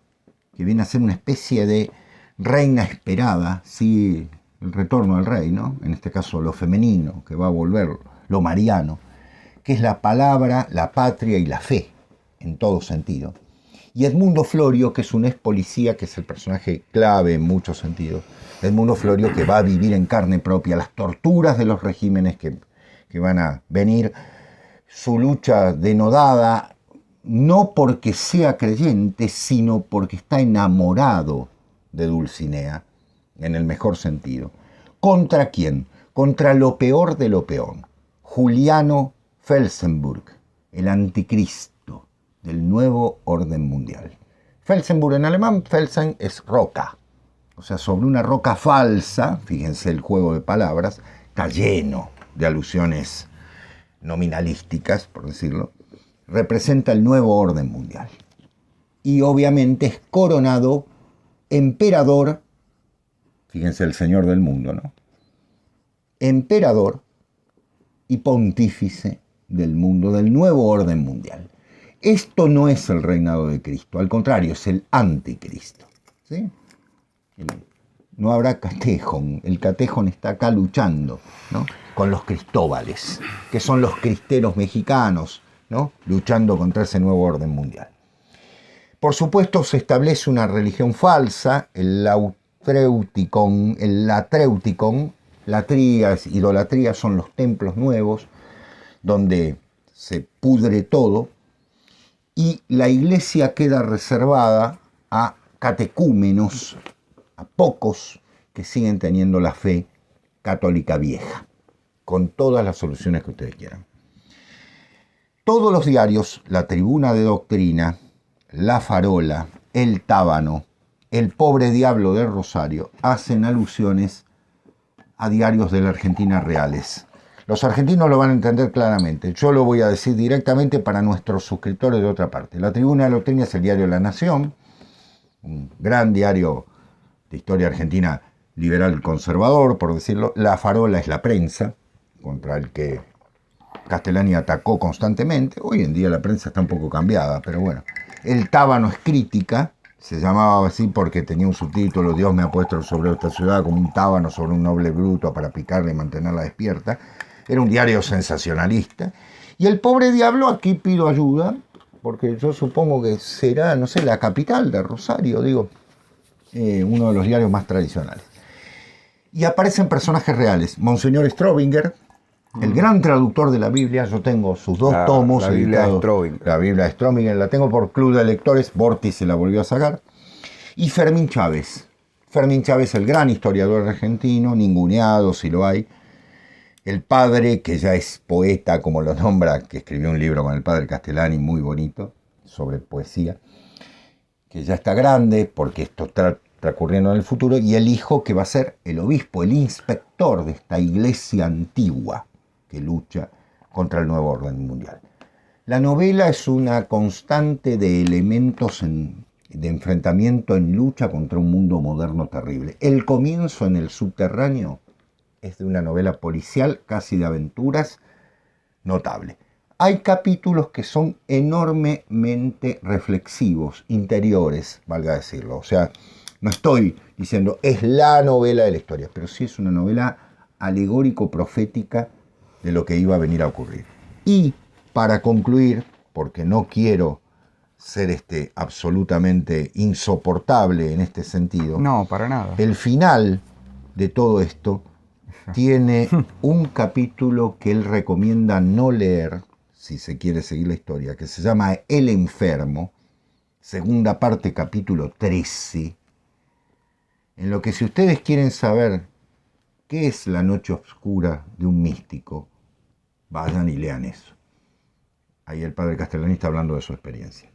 que viene a ser una especie de reina esperada, sí, el retorno del rey, ¿no? En este caso lo femenino, que va a volver lo mariano, que es la palabra, la patria y la fe, en todo sentido. Y Edmundo Florio, que es un ex policía, que es el personaje clave en muchos sentidos. Edmundo Florio, que va a vivir en carne propia las torturas de los regímenes que van a venir, su lucha denodada, no porque sea creyente, sino porque está enamorado de Dulcinea, en el mejor sentido. ¿Contra quién? Contra lo peor de lo peor. Juliano Felsenburg, el anticristo del nuevo orden mundial. Felsenburg en alemán, Felsen es roca. O sea, sobre una roca falsa, fíjense el juego de palabras, está lleno de alusiones nominalísticas, por decirlo, representa el nuevo orden mundial. Y obviamente es coronado emperador, fíjense el señor del mundo, ¿no? Emperador y pontífice del mundo, del nuevo orden mundial. Esto no es el reinado de Cristo, al contrario, es el anticristo, ¿sí? No habrá catejón, el catejón está acá luchando, ¿no? Con los Cristóbales, que son los cristeros mexicanos, ¿no? Luchando contra ese nuevo orden mundial. Por supuesto, se establece una religión falsa, el Lautreuticon, el Latreuticon. Latrías, idolatría son los templos nuevos, donde se pudre todo, y la iglesia queda reservada a catecúmenos, a pocos que siguen teniendo la fe católica vieja, con todas las soluciones que ustedes quieran. Todos los diarios, la Tribuna de Doctrina, La Farola, El Tábano, El Pobre Diablo de Rosario, hacen alusiones a diarios de la Argentina reales. Los argentinos lo van a entender claramente. Yo lo voy a decir directamente para nuestros suscriptores de otra parte. La Tribuna de Doctrina es el diario La Nación, un gran diario de historia argentina liberal conservador, por decirlo. La Farola es la prensa, contra el que Castellani atacó constantemente. Hoy en día la prensa está un poco cambiada, pero bueno. El Tábano es crítica, se llamaba así porque tenía un subtítulo: Dios me ha puesto sobre esta ciudad como un tábano sobre un noble bruto para picarla y mantenerla despierta. Era un diario sensacionalista. Y El Pobre Diablo, aquí pido ayuda, porque yo supongo que será, no sé, la capital de Rosario, digo, uno de los diarios más tradicionales. Y aparecen personajes reales. Monseñor Strobinger, El gran traductor de la Biblia. Yo tengo sus 2 tomos la Biblia de editados. Strobing. La Biblia de Strobing, la tengo por Club de Lectores. Borti se la volvió a sacar. Y Fermín Chávez. Fermín Chávez, el gran historiador argentino, ninguneado si lo hay. El padre, que ya es poeta, como lo nombra, que escribió un libro con el padre Castellani muy bonito sobre poesía, que ya está grande porque esto está transcurriendo en el futuro, y el hijo que va a ser el obispo, el inspector de esta iglesia antigua que lucha contra el nuevo orden mundial. La novela es una constante de elementos de enfrentamiento en lucha contra un mundo moderno terrible. El comienzo en el subterráneo es de una novela policial, casi de aventuras, notable. Hay capítulos que son enormemente reflexivos, interiores, valga decirlo. O sea, no estoy diciendo es la novela de la historia, pero sí es una novela alegórico-profética de lo que iba a venir a ocurrir. Y para concluir, porque no quiero ser absolutamente insoportable en este sentido. No, para nada. El final de todo esto tiene un capítulo que él recomienda no leer, si se quiere seguir la historia, que se llama El Enfermo, segunda parte, capítulo 13, en lo que, si ustedes quieren saber qué es la noche oscura de un místico, vayan y lean eso. Ahí el padre Castellani está hablando de su experiencia.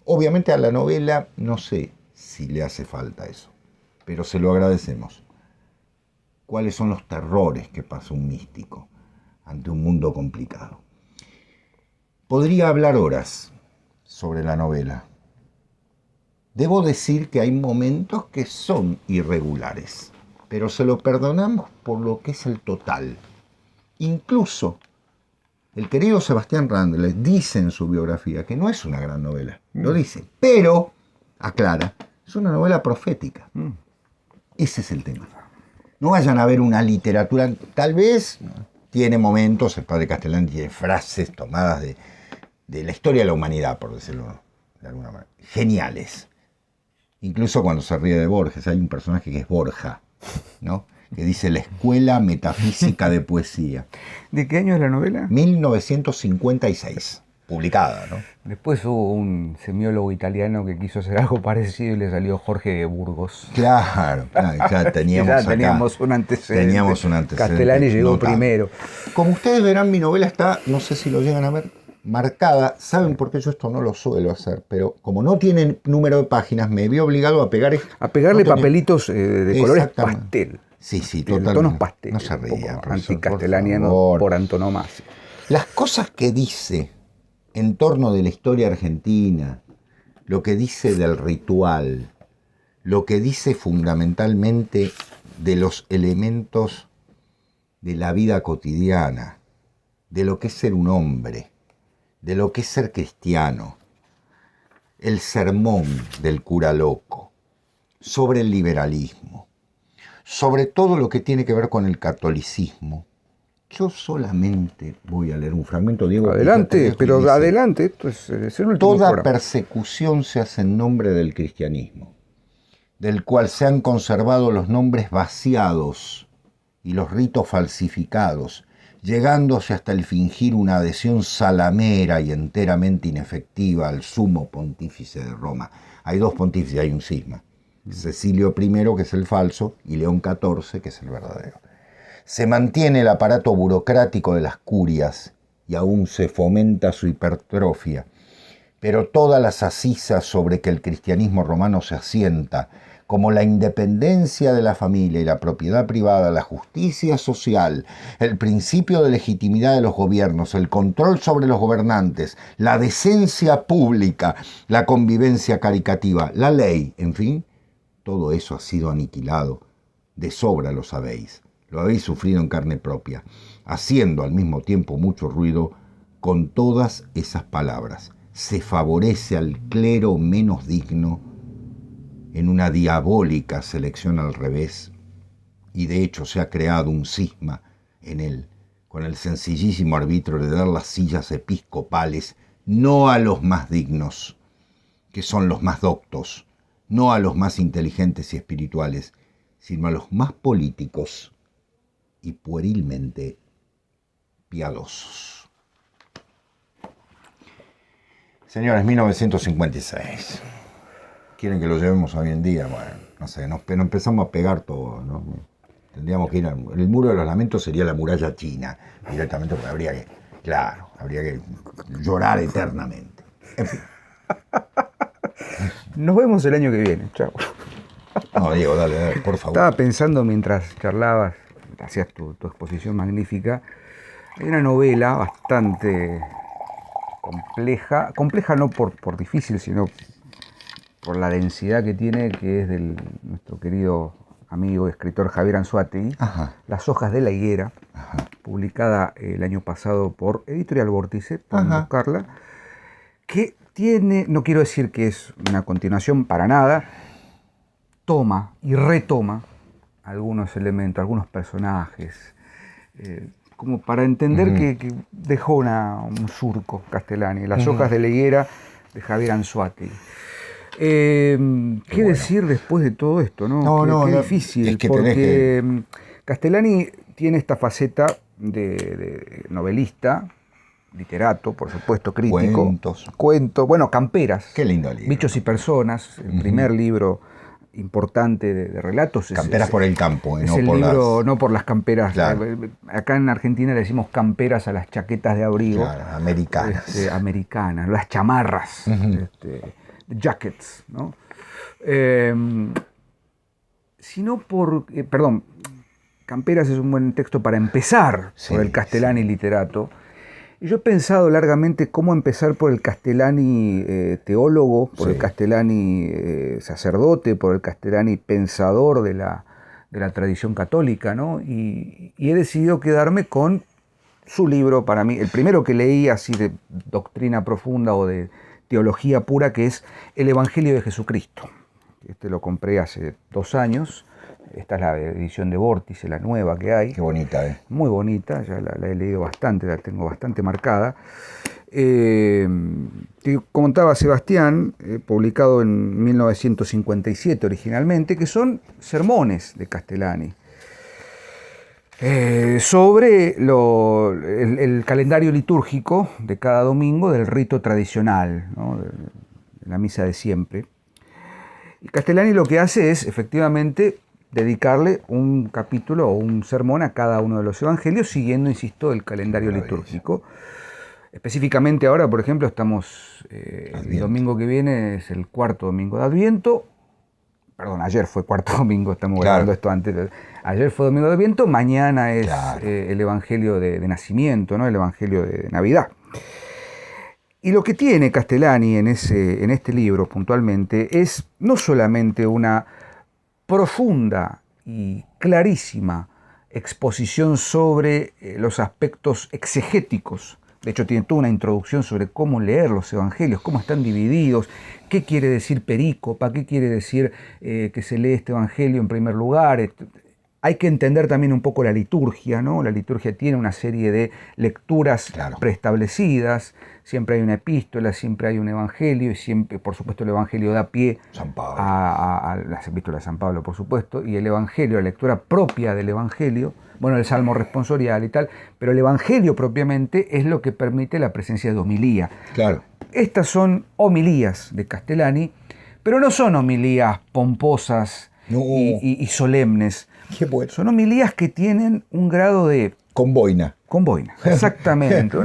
Obviamente a la novela no sé si le hace falta eso, pero se lo agradecemos. ¿Cuáles son los terrores que pasa un místico ante un mundo complicado? Podría hablar horas sobre la novela. Debo decir que hay momentos que son irregulares, pero se lo perdonamos por lo que es el total. Incluso el querido Sebastián Randles dice en su biografía que no es una gran novela, lo dice, pero, aclara, es una novela profética. Ese es el tema. No vayan a ver una literatura, tal vez tiene momentos, el padre Castellani tiene frases tomadas de la historia de la humanidad, por decirlo de alguna manera, geniales. Incluso cuando se ríe de Borges, hay un personaje que es Borja, ¿no? Que dice la escuela metafísica de poesía. ¿De qué año es la novela? 1956, publicada, ¿no? Después hubo un semiólogo italiano que quiso hacer algo parecido y le salió Jorge Burgos. Claro, ya teníamos un antecedente. Teníamos un antecedente. Castellani llegó notable. Primero. Como ustedes verán, mi novela está, no sé si lo llegan a ver, marcada. ¿Saben por qué yo esto no lo suelo hacer? Pero como no tiene número de páginas, me vi obligado a pegar... A pegarle no tenía... papelitos de colores pastel. Sí, de totalmente. tonos pastel. No se rían, anticastellaniano por antonomasia. Las cosas que dice en torno de la historia argentina, lo que dice del ritual, lo que dice fundamentalmente de los elementos de la vida cotidiana, de lo que es ser un hombre, de lo que es ser cristiano, el sermón del cura loco, sobre el liberalismo, sobre todo lo que tiene que ver con el catolicismo. Yo solamente voy a leer un fragmento, Diego. Adelante, pero dice, adelante, esto es el último toda programa. Persecución se hace en nombre del cristianismo, del cual se han conservado los nombres vaciados y los ritos falsificados, llegándose hasta el fingir una adhesión salamera y enteramente inefectiva al sumo pontífice de Roma. Hay dos pontífices, hay un cisma. Cecilio I, que es el falso, y León XIV, que es el verdadero. Se mantiene el aparato burocrático de las curias y aún se fomenta su hipertrofia, pero todas las acisas sobre que el cristianismo romano se asienta, como la independencia de la familia y la propiedad privada, la justicia social, el principio de legitimidad de los gobiernos, el control sobre los gobernantes, la decencia pública, la convivencia caritativa, la ley, en fin, todo eso ha sido aniquilado. De sobra lo sabéis. Lo habéis sufrido en carne propia, haciendo al mismo tiempo mucho ruido con todas esas palabras. Se favorece al clero menos digno en una diabólica selección al revés, y de hecho se ha creado un cisma en él, con el sencillísimo arbitrio de dar las sillas episcopales no a los más dignos, que son los más doctos, no a los más inteligentes y espirituales, sino a los más políticos y puerilmente piadosos. Señores, 1956. Quieren que lo llevemos hoy en día. Bueno, no sé, nos empezamos a pegar todo, ¿no? Tendríamos que ir el muro de los lamentos sería la muralla china, directamente, porque habría que llorar eternamente. En fin. Nos vemos el año que viene. Chao. No, Diego, dale, por favor. Estaba pensando mientras charlabas, hacías tu exposición magnífica, hay una novela bastante compleja no por difícil, sino por la densidad que tiene, que es de nuestro querido amigo y escritor Javier Anzoátegui, Las hojas de la higuera, publicada el año pasado por Editorial Vórtice, pueden buscarla, que tiene, no quiero decir que es una continuación para nada, toma y retoma algunos elementos, algunos personajes, como para entender que dejó un surco Castellani, Las hojas de la higuera de Javier Anzoátegui. ¿Qué decir después de todo esto? Qué difícil, es que porque Castellani tiene esta faceta de novelista, literato, por supuesto, crítico. Cuentos, bueno, Camperas. Qué lindo libro. Bichos y personas, el primer libro importante de relatos. Camperas por el campo, no por libro, no por las camperas. Claro. Acá en Argentina le decimos camperas a las chaquetas de abrigo. Claro, americanas. Americanas, las chamarras. Jackets, ¿no? Sino Camperas es un buen texto para empezar por el Castellani literato. Y yo he pensado largamente cómo empezar por el Castellani teólogo, por el Castellani sacerdote, por el Castellani pensador de la tradición católica, ¿no? Y he decidido quedarme con su libro, para mí, el primero que leí así de doctrina profunda o de teología pura, que es El Evangelio de Jesucristo. Este lo compré hace 2 años. Esta es la edición de Vórtice, la nueva que hay. Qué bonita, ¿eh? Muy bonita, ya la he leído bastante, la tengo bastante marcada. Contaba Sebastián, publicado en 1957 originalmente, que son sermones de Castellani. Sobre el calendario litúrgico de cada domingo del rito tradicional, ¿no? De la misa de siempre. Y Castellani lo que hace es, efectivamente, dedicarle un capítulo o un sermón a cada uno de los evangelios, siguiendo, insisto, el calendario litúrgico. Específicamente ahora, por ejemplo, estamos, el domingo que viene es el 4º domingo de Adviento. Perdón, ayer fue 4º domingo, estamos grabando esto antes. Ayer fue domingo de Adviento, mañana es el Evangelio de nacimiento, ¿no? El Evangelio de Navidad. Y lo que tiene Castellani en este libro puntualmente es no solamente una profunda y clarísima exposición sobre los aspectos exegéticos. De hecho, tiene toda una introducción sobre cómo leer los evangelios, cómo están divididos, qué quiere decir perícopa, qué quiere decir que se lee este evangelio en primer lugar. Hay que entender también un poco la liturgia, ¿no? La liturgia tiene una serie de lecturas preestablecidas. Siempre hay una epístola, siempre hay un evangelio y siempre, por supuesto, el evangelio da pie a las epístolas de San Pablo, por supuesto, y el evangelio, la lectura propia del evangelio, bueno, el salmo responsorial y tal, pero el evangelio propiamente es lo que permite la presencia de homilía. Claro. Estas son homilías de Castellani, pero no son homilías pomposas y solemnes. Qué bueno. Son homilías que tienen un grado de... Con boina, exactamente.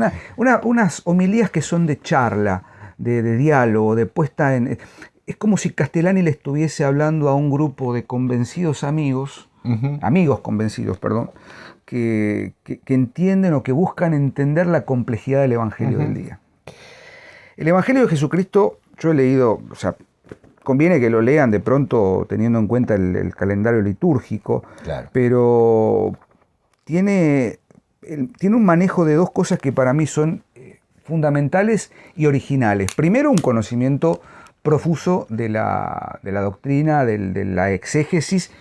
Unas homilías que son de charla, de diálogo, de puesta en... Es como si Castellani le estuviese hablando a un grupo de convencidos amigos, amigos convencidos, perdón, que entienden o que buscan entender la complejidad del Evangelio del día. El Evangelio de Jesucristo, yo he leído, o sea, conviene que lo lean de pronto teniendo en cuenta el calendario litúrgico, pero tiene un manejo de 2 cosas que para mí son fundamentales y originales. Primero, un conocimiento profuso de la doctrina, de la exégesis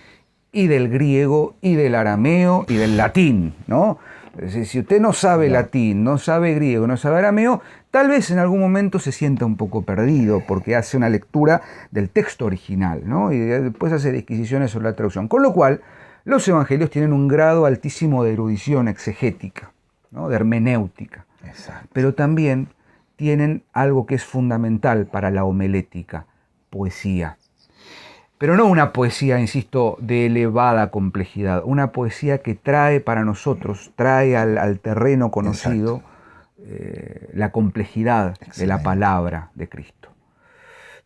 y del griego y del arameo y del latín, ¿no? Es decir, si usted no sabe latín, no sabe griego, no sabe arameo, tal vez en algún momento se sienta un poco perdido porque hace una lectura del texto original, ¿no? Y después hace disquisiciones sobre la traducción. Con lo cual, los evangelios tienen un grado altísimo de erudición exegética. ¿no? De hermenéutica. Exacto. Pero también tienen algo que es fundamental para la homilética, poesía. Pero no una poesía, insisto, de elevada complejidad, una poesía que trae para nosotros, trae al terreno conocido la complejidad de la palabra de Cristo,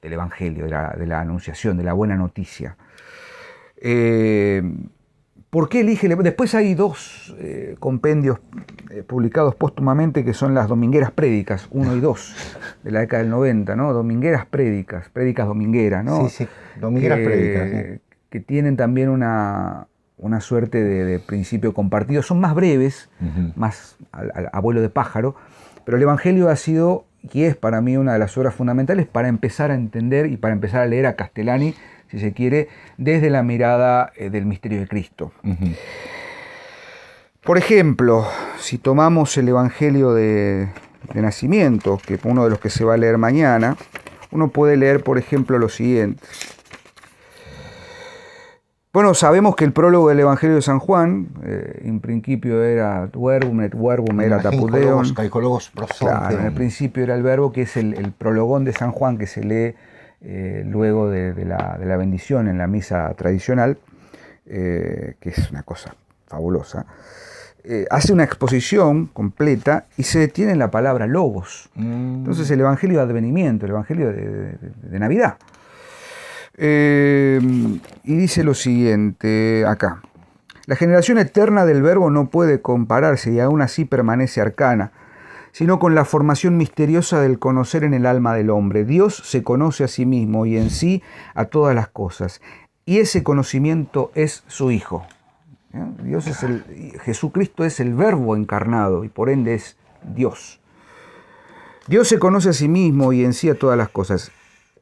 del Evangelio, de la anunciación, de la buena noticia. ¿Por qué elige? Después hay dos compendios publicados póstumamente que son las Domingueras Prédicas, 1 y 2, de la década del 90, ¿no? Domingueras Prédicas domingueras, ¿no? Sí, Domingueras Prédicas. Sí. Que tienen también una suerte de principio compartido. Son más breves, más al abuelo de pájaro, pero el Evangelio ha sido y es para mí una de las obras fundamentales para empezar a entender y para empezar a leer a Castellani, si se quiere, desde la mirada del misterio de Cristo. Por ejemplo, si tomamos el Evangelio de Nacimiento, que es uno de los que se va a leer mañana, uno puede leer, por ejemplo, lo siguiente. Bueno, sabemos que el prólogo del Evangelio de San Juan, en principio era verbum, et verbum era tapudeon. Claro, en el principio era el verbo, que es el prologón de San Juan que se lee luego de la bendición en la misa tradicional, que es una cosa fabulosa. Hace una exposición completa y se detiene en la palabra logos. Entonces el Evangelio de Advenimiento, el Evangelio de Navidad. Y dice lo siguiente acá: la generación eterna del verbo no puede compararse y aún así permanece arcana, sino con la formación misteriosa del conocer en el alma del hombre. Dios se conoce a sí mismo y en sí a todas las cosas, y ese conocimiento es su Hijo. Jesucristo es el verbo encarnado y por ende es Dios. Dios se conoce a sí mismo y en sí a todas las cosas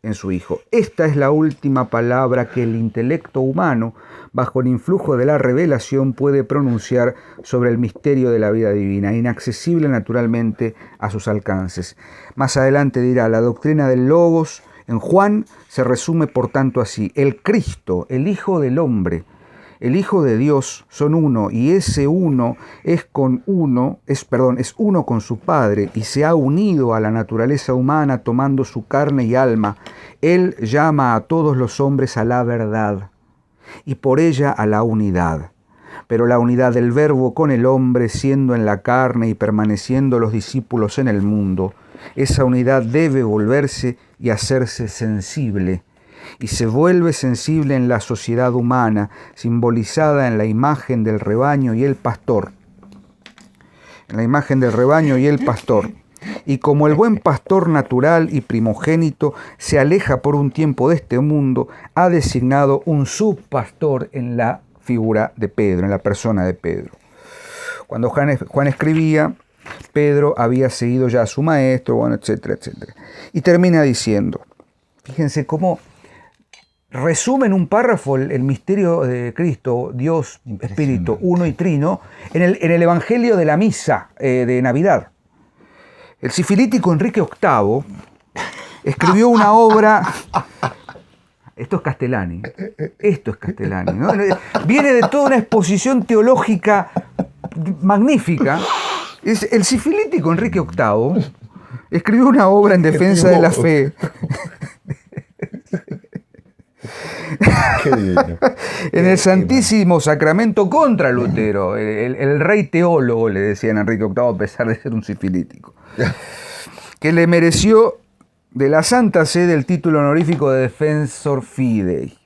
en su Hijo. Esta es la última palabra que el intelecto humano, bajo el influjo de la revelación, puede pronunciar sobre el misterio de la vida divina, inaccesible naturalmente a sus alcances. Más adelante dirá: la doctrina del Logos en Juan se resume por tanto así: el Cristo, el Hijo del Hombre, el Hijo de Dios son uno, y ese uno es uno con su Padre, y se ha unido a la naturaleza humana tomando su carne y alma. Él llama a todos los hombres a la verdad, y por ella a la unidad. Pero la unidad del Verbo con el hombre, siendo en la carne y permaneciendo los discípulos en el mundo, esa unidad debe volverse y hacerse sensible. Y se vuelve sensible en la sociedad humana, simbolizada en la imagen del rebaño y el pastor. En la imagen del rebaño y el pastor. Y como el buen pastor natural y primogénito se aleja por un tiempo de este mundo, ha designado un subpastor en la figura de Pedro, en la persona de Pedro. Cuando Juan escribía, Pedro había seguido ya a su maestro, bueno, etcétera, etcétera. Y termina diciendo, fíjense cómo resume en un párrafo el misterio de Cristo, Dios, Espíritu, uno y trino, en el Evangelio de la Misa de Navidad. El sifilítico Enrique VIII escribió una obra. Esto es Castellani, ¿no? Viene de toda una exposición teológica magnífica. El sifilítico Enrique VIII escribió una obra en defensa de la fe. En el Santísimo Sacramento contra Lutero, el rey teólogo, le decían a Enrique VIII, a pesar de ser un sifilítico, que le mereció de la Santa Sede el título honorífico de Defensor Fidei,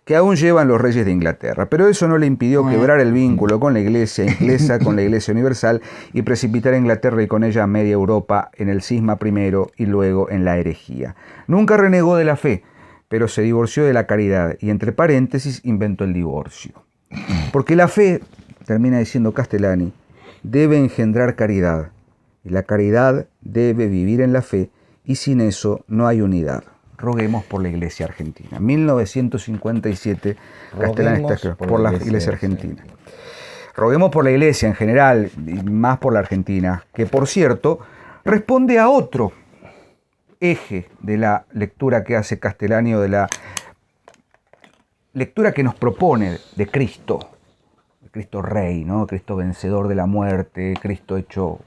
que aún llevan los reyes de Inglaterra. Pero eso no le impidió quebrar el vínculo con la Iglesia inglesa, con la Iglesia universal, y precipitar a Inglaterra y con ella a media Europa en el cisma primero y luego en la herejía. Nunca renegó de la fe, pero se divorció de la caridad y, entre paréntesis, inventó el divorcio. Porque la fe, termina diciendo Castellani, debe engendrar caridad, y la caridad debe vivir en la fe, y sin eso no hay unidad. Roguemos por la Iglesia Argentina. 1957, Castellani está por la Iglesia Argentina. Roguemos por la Iglesia en general, y más por la Argentina, que, por cierto, responde a otro eje de la lectura que hace Castellani, o de la lectura que nos propone de Cristo, Cristo Rey, ¿no? Cristo vencedor de la muerte, Cristo hecho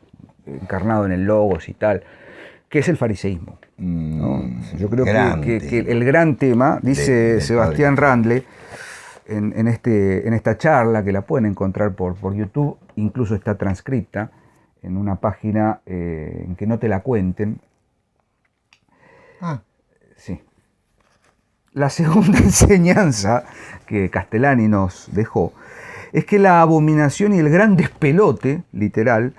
encarnado en el Logos y tal, que es el fariseísmo, ¿no? Yo creo que el gran tema, dice Sebastián Randle, en esta charla, que la pueden encontrar por YouTube, incluso está transcripta en una página en que no te la cuenten. Sí. La segunda enseñanza que Castellani nos dejó es que la abominación y el gran despelote, literal,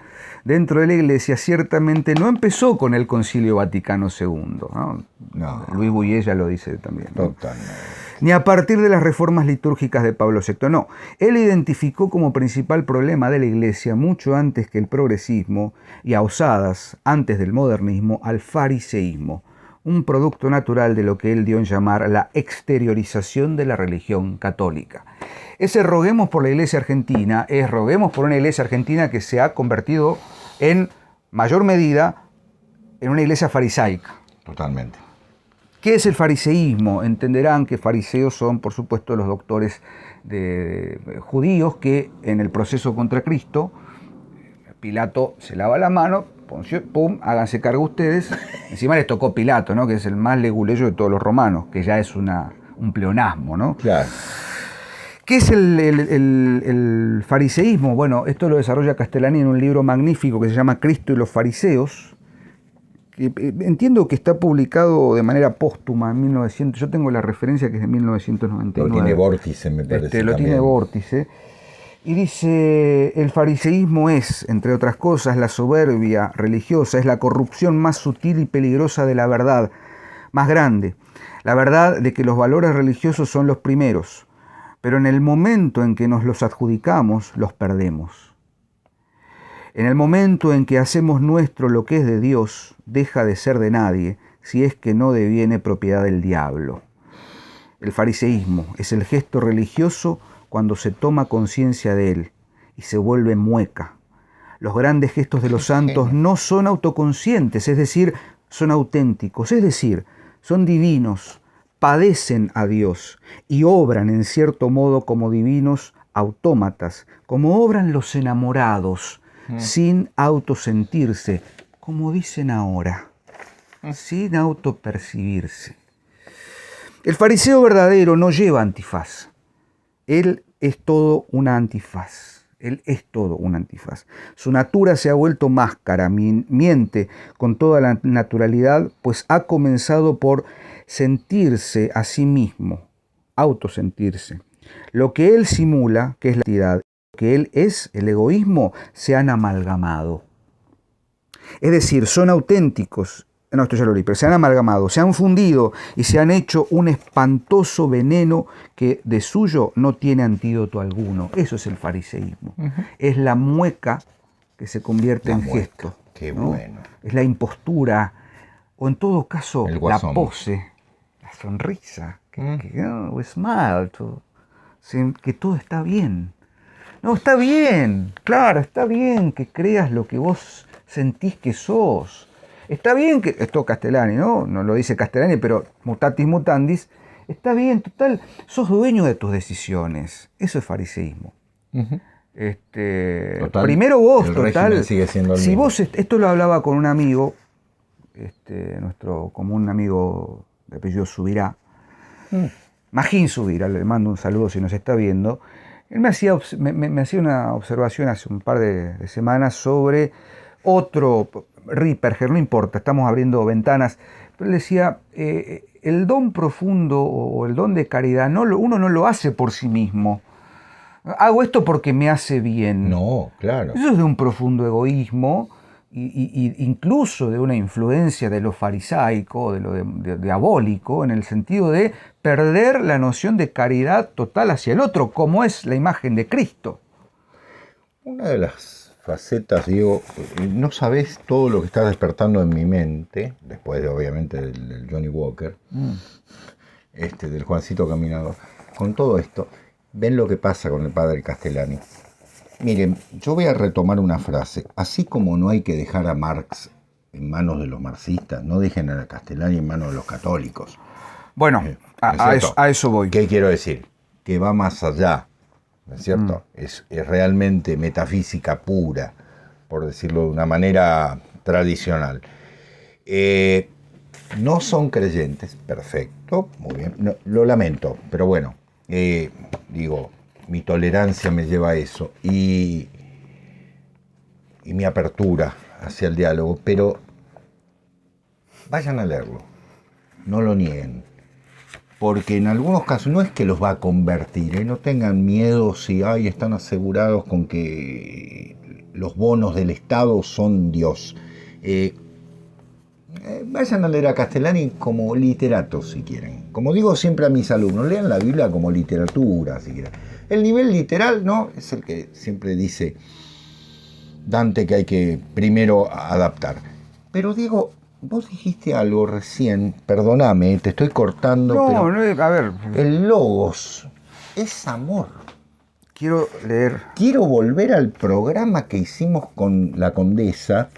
dentro de la Iglesia ciertamente no empezó con el Concilio Vaticano II, ¿no? No. Luis Bouillet ya lo dice también, ¿no? Totalmente. Ni a partir de las reformas litúrgicas de Pablo VI, no. Él identificó como principal problema de la Iglesia, mucho antes que el progresismo y a osadas, antes del modernismo, al fariseísmo, un producto natural de lo que él dio en llamar la exteriorización de la religión católica. Ese roguemos por la Iglesia argentina es roguemos por una Iglesia argentina que se ha convertido en mayor medida en una iglesia farisaica. Totalmente. ¿Qué es el fariseísmo? Entenderán que fariseos son, por supuesto, los doctores judíos que en el proceso contra Cristo, Pilato se lava la mano, pum, háganse cargo ustedes. Encima les tocó Pilato, ¿no? Que es el más leguleyo de todos los romanos, que ya es un pleonasmo, ¿no? Claro. ¿Qué es el fariseísmo? Bueno, esto lo desarrolla Castellani en un libro magnífico que se llama Cristo y los fariseos. Que entiendo que está publicado de manera póstuma en 1900. Yo tengo la referencia que es de 1999. Lo tiene Vórtice, me parece. Lo tiene Vórtice. Y dice, el fariseísmo es, entre otras cosas, la soberbia religiosa, es la corrupción más sutil y peligrosa de la verdad, más grande. La verdad de que los valores religiosos son los primeros, pero en el momento en que nos los adjudicamos, los perdemos. En el momento en que hacemos nuestro lo que es de Dios, deja de ser de nadie, si es que no deviene propiedad del diablo. El fariseísmo es el gesto religioso cuando se toma conciencia de él y se vuelve mueca. Los grandes gestos de los santos no son autoconscientes, es decir, son auténticos, es decir, son divinos, padecen a Dios y obran en cierto modo como divinos autómatas, como obran los enamorados, sin autosentirse, como dicen ahora, sin autopercibirse. El fariseo verdadero no lleva antifaz. Él es todo una antifaz. Él es todo un antifaz. Su natura se ha vuelto máscara, miente con toda la naturalidad, pues ha comenzado por sentirse a sí mismo, autosentirse. Lo que él simula, que es la identidad, lo que él es, el egoísmo, se han amalgamado. Es decir, son auténticos. No, esto ya lo leí, pero se han amalgamado, se han fundido y se han hecho un espantoso veneno que de suyo no tiene antídoto alguno. Eso es el fariseísmo. Es la mueca que se convierte en gesto. Qué ¿no? bueno. Es la impostura, o en todo caso, la pose, la sonrisa, o smile, que todo está bien. No, está bien, claro, está bien que creas lo que vos sentís que sos. Está bien que, esto Castellani, ¿no? No lo dice Castellani, pero mutatis mutandis, está bien, total, sos dueño de tus decisiones. Eso es fariseísmo. Total, primero vos, el total. Sigue siendo el si mismo. vos, esto lo hablaba con un amigo, nuestro común amigo de apellido Subirá, Magín Subirá, le mando un saludo si nos está viendo. Él me hacía una observación hace un par de semanas sobre otro Ripperger, no importa, estamos abriendo ventanas, pero él decía, el don profundo o el don de caridad, uno no lo hace por sí mismo. Hago esto porque me hace bien. No, claro. Eso es de un profundo egoísmo, y incluso de una influencia de lo farisaico, de lo diabólico, en el sentido de perder la noción de caridad total hacia el otro, como es la imagen de Cristo. Una de las facetas, Diego, no sabés todo lo que está despertando en mi mente, después de obviamente del Johnny Walker, del Juancito Caminador. Con todo esto, ven lo que pasa con el padre Castellani. Miren, yo voy a retomar una frase. Así como no hay que dejar a Marx en manos de los marxistas, no dejen a Castellani en manos de los católicos. Bueno, a eso voy. ¿Qué quiero decir? Que va más allá ¿no es cierto? Es realmente metafísica pura, por decirlo de una manera tradicional. No son creyentes, perfecto, muy bien, no, lo lamento, pero bueno, digo, mi tolerancia me lleva a eso y mi apertura hacia el diálogo, pero vayan a leerlo, no lo nieguen, porque en algunos casos no es que los va a convertir, no tengan miedo si están asegurados con que los bonos del Estado son Dios. Vayan a leer a Castellani como literatos si quieren. Como digo siempre a mis alumnos, lean la Biblia como literatura si quieren. El nivel literal, ¿no? Es el que siempre dice Dante que hay que primero adaptar. Pero Diego, vos dijiste algo recién, perdóname, te estoy cortando. No, pero no, a ver. el logos es amor. Quiero leer. Quiero volver al programa que hicimos con la condesa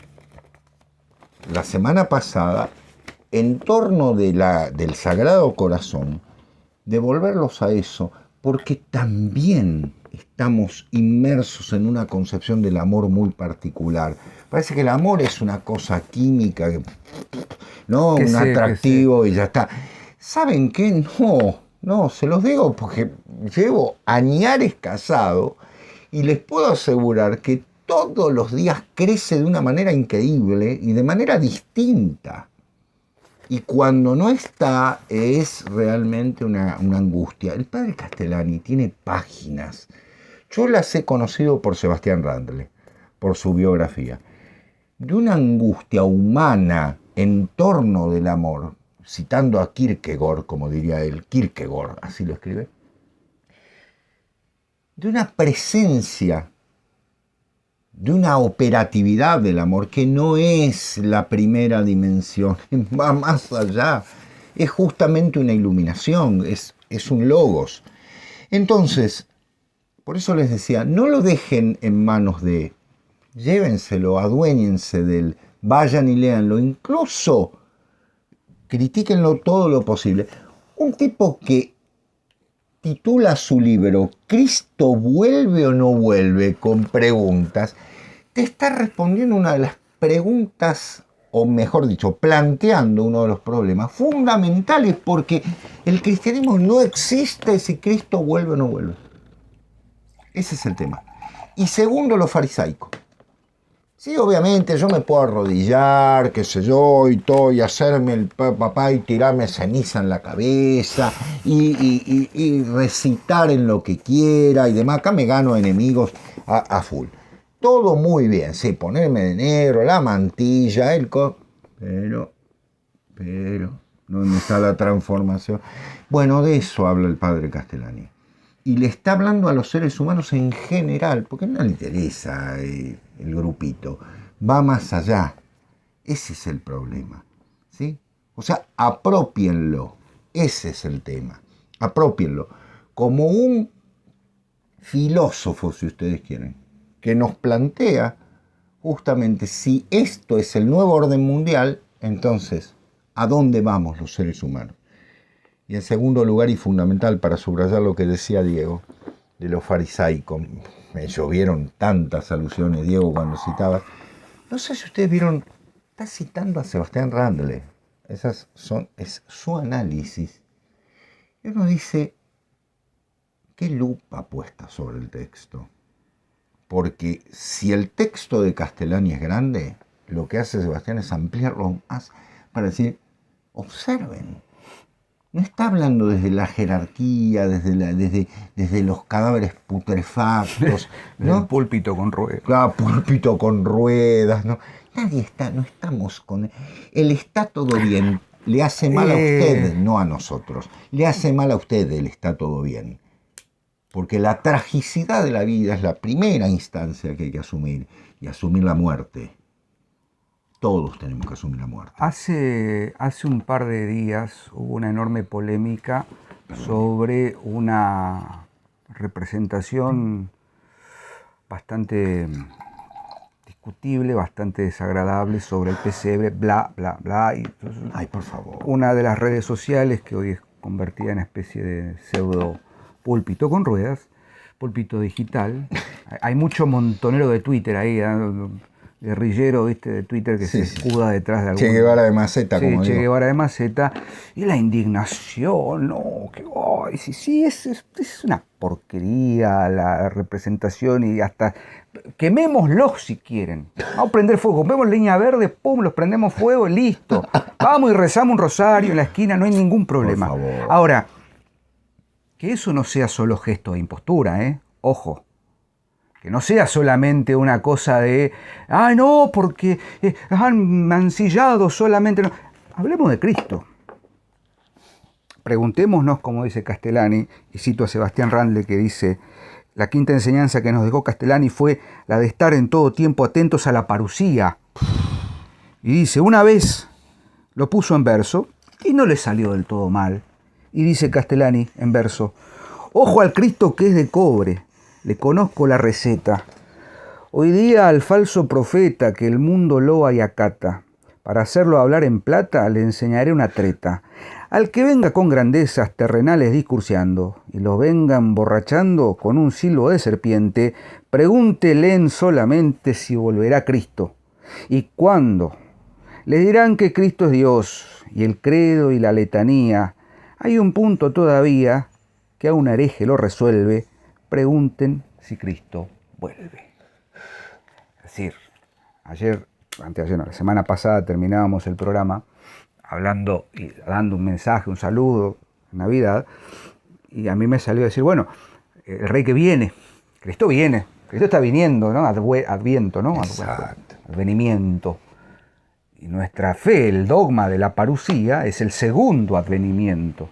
la semana pasada en torno del Sagrado Corazón, devolverlos a eso, porque también estamos inmersos en una concepción del amor muy particular. Parece que el amor es una cosa química, ¿no? Un atractivo y ya está. ¿Saben qué? No, se los digo porque llevo añares casado y les puedo asegurar que todos los días crece de una manera increíble y de manera distinta. Y cuando no está, es realmente una angustia. El padre Castellani tiene páginas. Yo las he conocido por Sebastián Randle, por su biografía. De una angustia humana en torno del amor, citando a Kierkegaard, como diría él, Kierkegaard, así lo escribe, de una presencia, de una operatividad del amor que no es la primera dimensión, va más allá, es justamente una iluminación, es un logos. Entonces, por eso les decía, no lo dejen en manos de, llévenselo, aduéñense de él, vayan y léanlo, incluso critíquenlo todo lo posible. Un tipo que titula su libro ¿Cristo vuelve o no vuelve? Con preguntas, te está respondiendo una de las preguntas, o mejor dicho, planteando uno de los problemas fundamentales, porque el cristianismo no existe si Cristo vuelve o no vuelve. Ese es el tema. Y segundo, lo farisaico. Sí, obviamente yo me puedo arrodillar, qué sé yo, y todo, y hacerme el papá y tirarme ceniza en la cabeza, y recitar en lo que quiera, y demás. Acá me gano enemigos a full. Todo muy bien, sí, ponerme de negro, la mantilla, pero, ¿dónde está la transformación? Bueno, de eso habla el padre Castellani. Y le está hablando a los seres humanos en general, porque no le interesa el grupito, va más allá. Ese es el problema, ¿sí? O sea, apropienlo, ese es el tema, apropienlo, como un filósofo, si ustedes quieren, que nos plantea justamente si esto es el nuevo orden mundial, entonces, ¿a dónde vamos los seres humanos? Y en segundo lugar, y fundamental para subrayar lo que decía Diego, de los farisaicos, me llovieron tantas alusiones, Diego, cuando citabas. No sé si ustedes vieron, está citando a Sebastián Randle, es su análisis. Y uno dice, qué lupa puesta sobre el texto. Porque si el texto de Castellani es grande, lo que hace Sebastián es ampliarlo más para decir, observen. No está hablando desde la jerarquía, desde los cadáveres putrefactos, ¿no? El púlpito con ruedas. Claro, púlpito con ruedas, ¿no? No estamos con... El está todo bien, le hace mal a usted, no a nosotros. Le hace mal a usted el está todo bien. Porque la tragicidad de la vida es la primera instancia que hay que asumir, y asumir la muerte. Todos tenemos que asumir la muerte. Hace un par de días hubo una enorme polémica sobre una representación bastante discutible, bastante desagradable sobre el pesebre, bla, bla, bla. Y entonces, ay, por favor. Una de las redes sociales, que hoy es convertida en una especie de pseudo púlpito con ruedas, Púlpito Digital. Hay mucho montonero de Twitter ahí, guerrillero, ¿viste? De Twitter que se escuda detrás de algún... Che Guevara de maceta, como Che digo. Guevara de maceta. Y la indignación, no, que ay, sí, es una porquería la representación y hasta... Quemémoslos si quieren. Vamos a prender fuego, vemos leña verde, pum, los prendemos fuego, listo. Vamos y rezamos un rosario en la esquina, no hay ningún problema. Por favor. Ahora, que eso no sea solo gesto de impostura, ojo. Que no sea solamente una cosa de, ¡ay no! Porque han mancillado solamente... No. Hablemos de Cristo. Preguntémonos, como dice Castellani, y cito a Sebastián Randle que dice, la quinta enseñanza que nos dejó Castellani fue la de estar en todo tiempo atentos a la parusía. Y dice, una vez lo puso en verso y no le salió del todo mal. Y dice Castellani en verso, ojo al Cristo que es de cobre. Le conozco la receta. Hoy día al falso profeta que el mundo loa y acata, para hacerlo hablar en plata le enseñaré una treta. Al que venga con grandezas terrenales discursiando y los venga emborrachando con un silbo de serpiente, pregúntele solamente si volverá Cristo. Y cuando le dirán que Cristo es Dios y el credo y la letanía, hay un punto todavía que a un hereje lo resuelve. Pregunten si Cristo vuelve. Es decir, la semana pasada terminábamos el programa hablando y dando un mensaje, un saludo, Navidad, y a mí me salió a decir, bueno, el rey que viene, Cristo está viniendo, ¿no? Adviento, ¿no? Exacto. Advenimiento. Y nuestra fe, el dogma de la parusía, es el segundo advenimiento.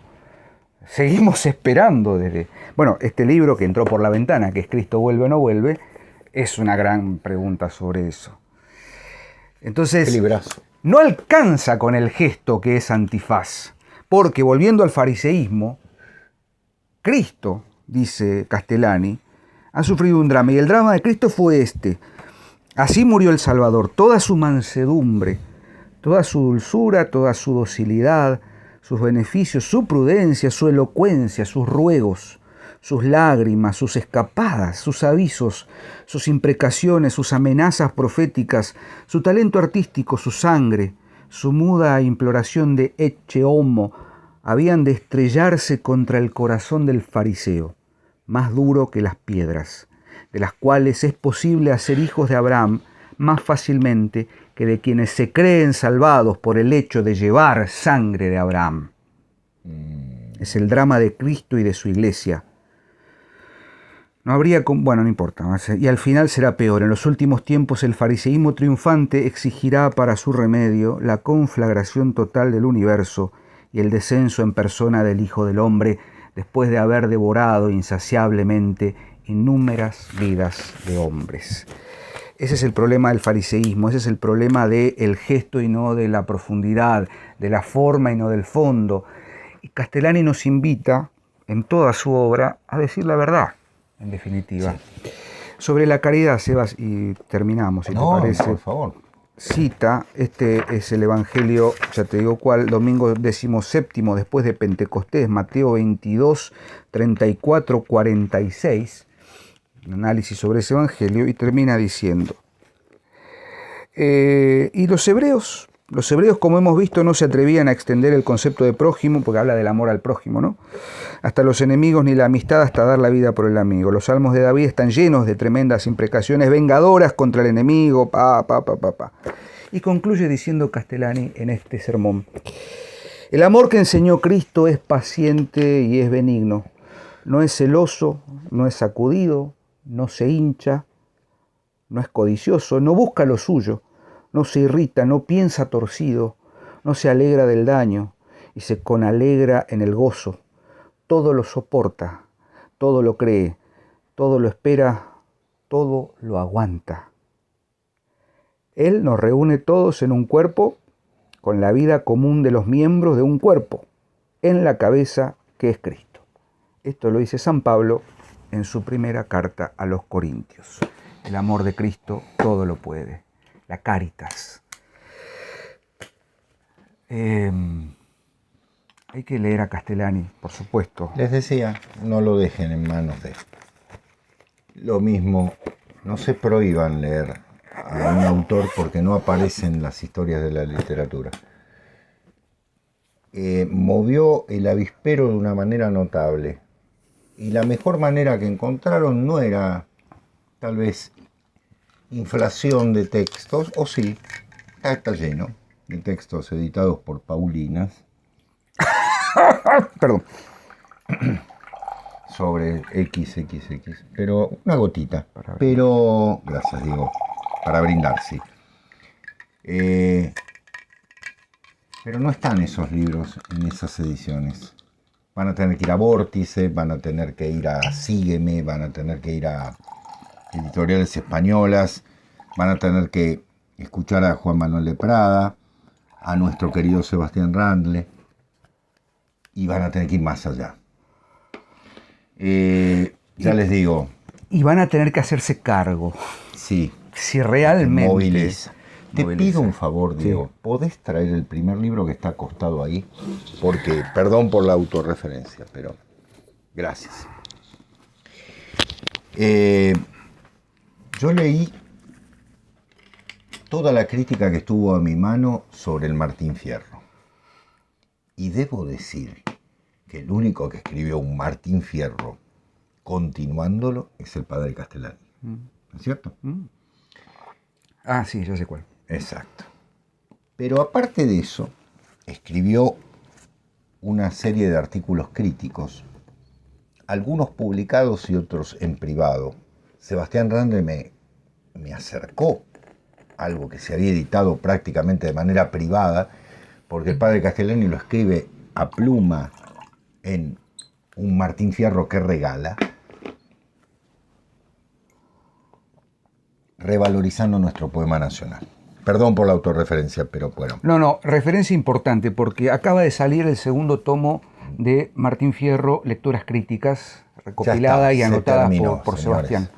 Seguimos esperando desde... Bueno, este libro que entró por la ventana, que es Cristo vuelve o no vuelve, es una gran pregunta sobre eso. Entonces, Librazo. no alcanza con el gesto que es antifaz, porque volviendo al fariseísmo, Cristo, dice Castellani, ha sufrido un drama, y el drama de Cristo fue este. Así murió el Salvador, toda su mansedumbre, toda su dulzura, toda su docilidad, sus beneficios, su prudencia, su elocuencia, sus ruegos, sus lágrimas, sus escapadas, sus avisos, sus imprecaciones, sus amenazas proféticas, su talento artístico, su sangre, su muda imploración de ecce homo, habían de estrellarse contra el corazón del fariseo, más duro que las piedras, de las cuales es posible hacer hijos de Abraham más fácilmente que de quienes se creen salvados por el hecho de llevar sangre de Abraham. Es el drama de Cristo y de su iglesia. No importa. Y al final será peor. En los últimos tiempos el fariseísmo triunfante exigirá para su remedio la conflagración total del universo y el descenso en persona del Hijo del Hombre después de haber devorado insaciablemente innúmeras vidas de hombres. Ese es el problema del fariseísmo, ese es el problema del gesto y no de la profundidad, de la forma y no del fondo. Y Castellani nos invita en toda su obra a decir la verdad, en definitiva. Sí. Sobre la caridad, Sebas, y terminamos, si te parece. Por favor. Cita, este es el Evangelio, ya te digo cuál, domingo 17 después de Pentecostés, Mateo 22, 34, 46, un análisis sobre ese Evangelio, y termina diciendo, y los hebreos, como hemos visto, no se atrevían a extender el concepto de prójimo, porque habla del amor al prójimo, ¿no? Hasta los enemigos, ni la amistad hasta dar la vida por el amigo. Los salmos de David están llenos de tremendas imprecaciones vengadoras contra el enemigo, Y concluye diciendo Castellani en este sermón, el amor que enseñó Cristo es paciente y es benigno, no es celoso, no es sacudido, no se hincha, no es codicioso, no busca lo suyo, no se irrita, no piensa torcido, no se alegra del daño y se conalegra en el gozo. Todo lo soporta, todo lo cree, todo lo espera, todo lo aguanta. Él nos reúne todos en un cuerpo con la vida común de los miembros de un cuerpo, en la cabeza que es Cristo. Esto lo dice San Pablo en su primera carta a los Corintios. El amor de Cristo todo lo puede. La caritas. Hay que leer a Castellani, por supuesto. Les decía, no lo dejen en manos de Lo mismo, no se prohíban leer a un autor porque no aparece en las historias de la literatura. Movió el avispero de una manera notable. Y la mejor manera que encontraron no era, tal vez, inflación de textos, o sí, está lleno de textos editados por Paulinas. Perdón. Sobre XXX, pero una gotita. Pero, gracias Diego, para brindar, sí. Pero no están esos libros en esas ediciones. Van a tener que ir a Vórtice, van a tener que ir a Sígueme, van a tener que ir a editoriales españolas, van a tener que escuchar a Juan Manuel de Prada, a nuestro querido Sebastián Randle, y van a tener que ir más allá. Ya les digo. Y van a tener que hacerse cargo. Sí. Si realmente... Moviliza. Te pido un favor, Diego. Sí. ¿Podés traer el primer libro que está acostado ahí? Porque, perdón por la autorreferencia, pero gracias. Yo leí toda la crítica que estuvo a mi mano sobre el Martín Fierro. Y debo decir que el único que escribió un Martín Fierro continuándolo es el padre Castellani. ¿No es cierto? Ah, sí, ya sé cuál. Exacto. Pero aparte de eso, escribió una serie de artículos críticos, algunos publicados y otros en privado. Sebastián Randle me acercó algo que se había editado prácticamente de manera privada, porque el padre Castellani lo escribe a pluma en un Martín Fierro que regala, revalorizando nuestro poema nacional. Perdón por la autorreferencia, pero bueno. No, referencia importante, porque acaba de salir el segundo tomo de Martín Fierro, Lecturas Críticas, recopilada y anotada por Sebastián.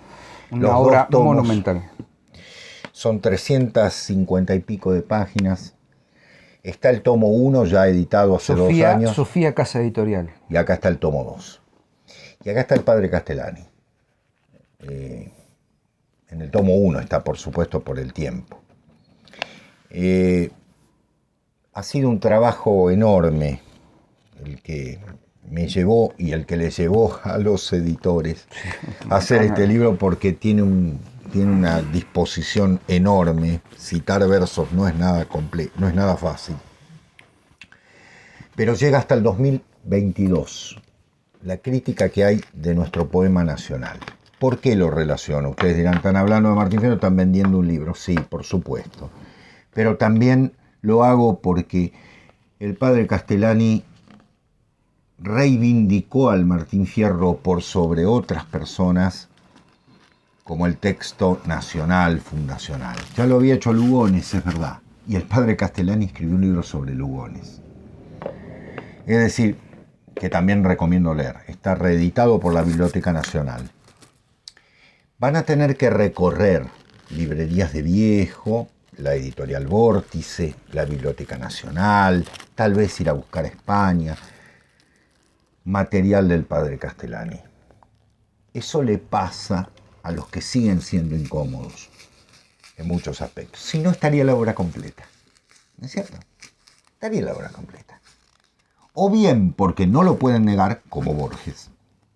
Una obra monumental. Son 350 y pico de páginas. Está el tomo 1 ya editado hace 2 años. Sofía Casa Editorial. Y acá está el tomo 2. Y acá está el padre Castellani. En el tomo 1 está, por supuesto, por el tiempo. Ha sido un trabajo enorme el que me llevó y el que le llevó a los editores a hacer este libro, porque tiene una disposición enorme. Citar versos no es nada no es nada fácil. Pero llega hasta el 2022 la crítica que hay de nuestro poema nacional. ¿Por qué lo relaciono? Ustedes dirán, están hablando de Martín Fierro, están vendiendo un libro. Sí, por supuesto. Pero también lo hago porque el padre Castellani reivindicó al Martín Fierro por sobre otras personas como el texto nacional, fundacional. Ya lo había hecho Lugones, es verdad. Y el padre Castellani escribió un libro sobre Lugones. Es decir, que también recomiendo leer. Está reeditado por la Biblioteca Nacional. Van a tener que recorrer librerías de viejo, la editorial Vórtice, la Biblioteca Nacional, tal vez ir a buscar a España, material del padre Castellani. Eso le pasa a los que siguen siendo incómodos en muchos aspectos. Si no, estaría la obra completa. ¿No es cierto? Estaría la obra completa. O bien porque no lo pueden negar, como Borges.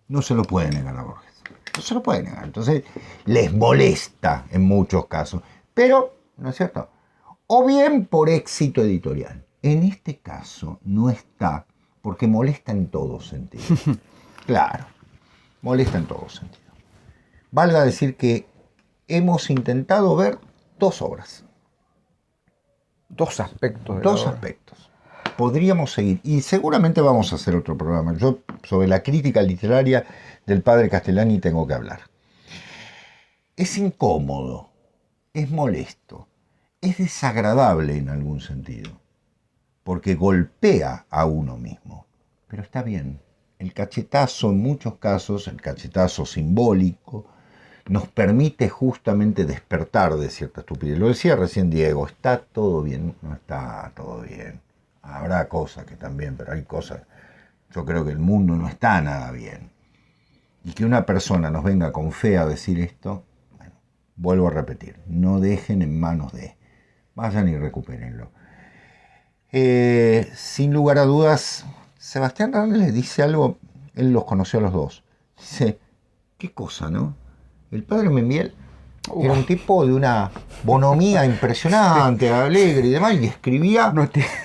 No se lo puede negar a Borges. No se lo puede negar. Entonces, les molesta en muchos casos. Pero, ¿no es cierto? O bien por éxito editorial. En este caso no está, porque molesta en todo sentido. Claro, molesta en todo sentido. Valga decir que hemos intentado ver 2 obras. 2 aspectos. Dos aspectos. Podríamos seguir, y seguramente vamos a hacer otro programa. Yo sobre la crítica literaria del padre Castellani tengo que hablar. Es incómodo, es molesto, es desagradable en algún sentido, porque golpea a uno mismo. Pero está bien. El cachetazo, en muchos casos, el cachetazo simbólico, nos permite justamente despertar de cierta estupidez. Lo decía recién Diego, ¿está todo bien? No está todo bien. Habrá cosas que también, pero hay cosas. Yo creo que el mundo no está nada bien. y que una persona nos venga con fe a decir esto, bueno, vuelvo a repetir, no dejen en manos de, vayan y recupérenlo. Sin lugar a dudas, Sebastián Ranel les dice algo, él los conoció a los dos. Dice, qué cosa, ¿no? El padre Membiel era un tipo de una bonomía impresionante, alegre y demás, y escribía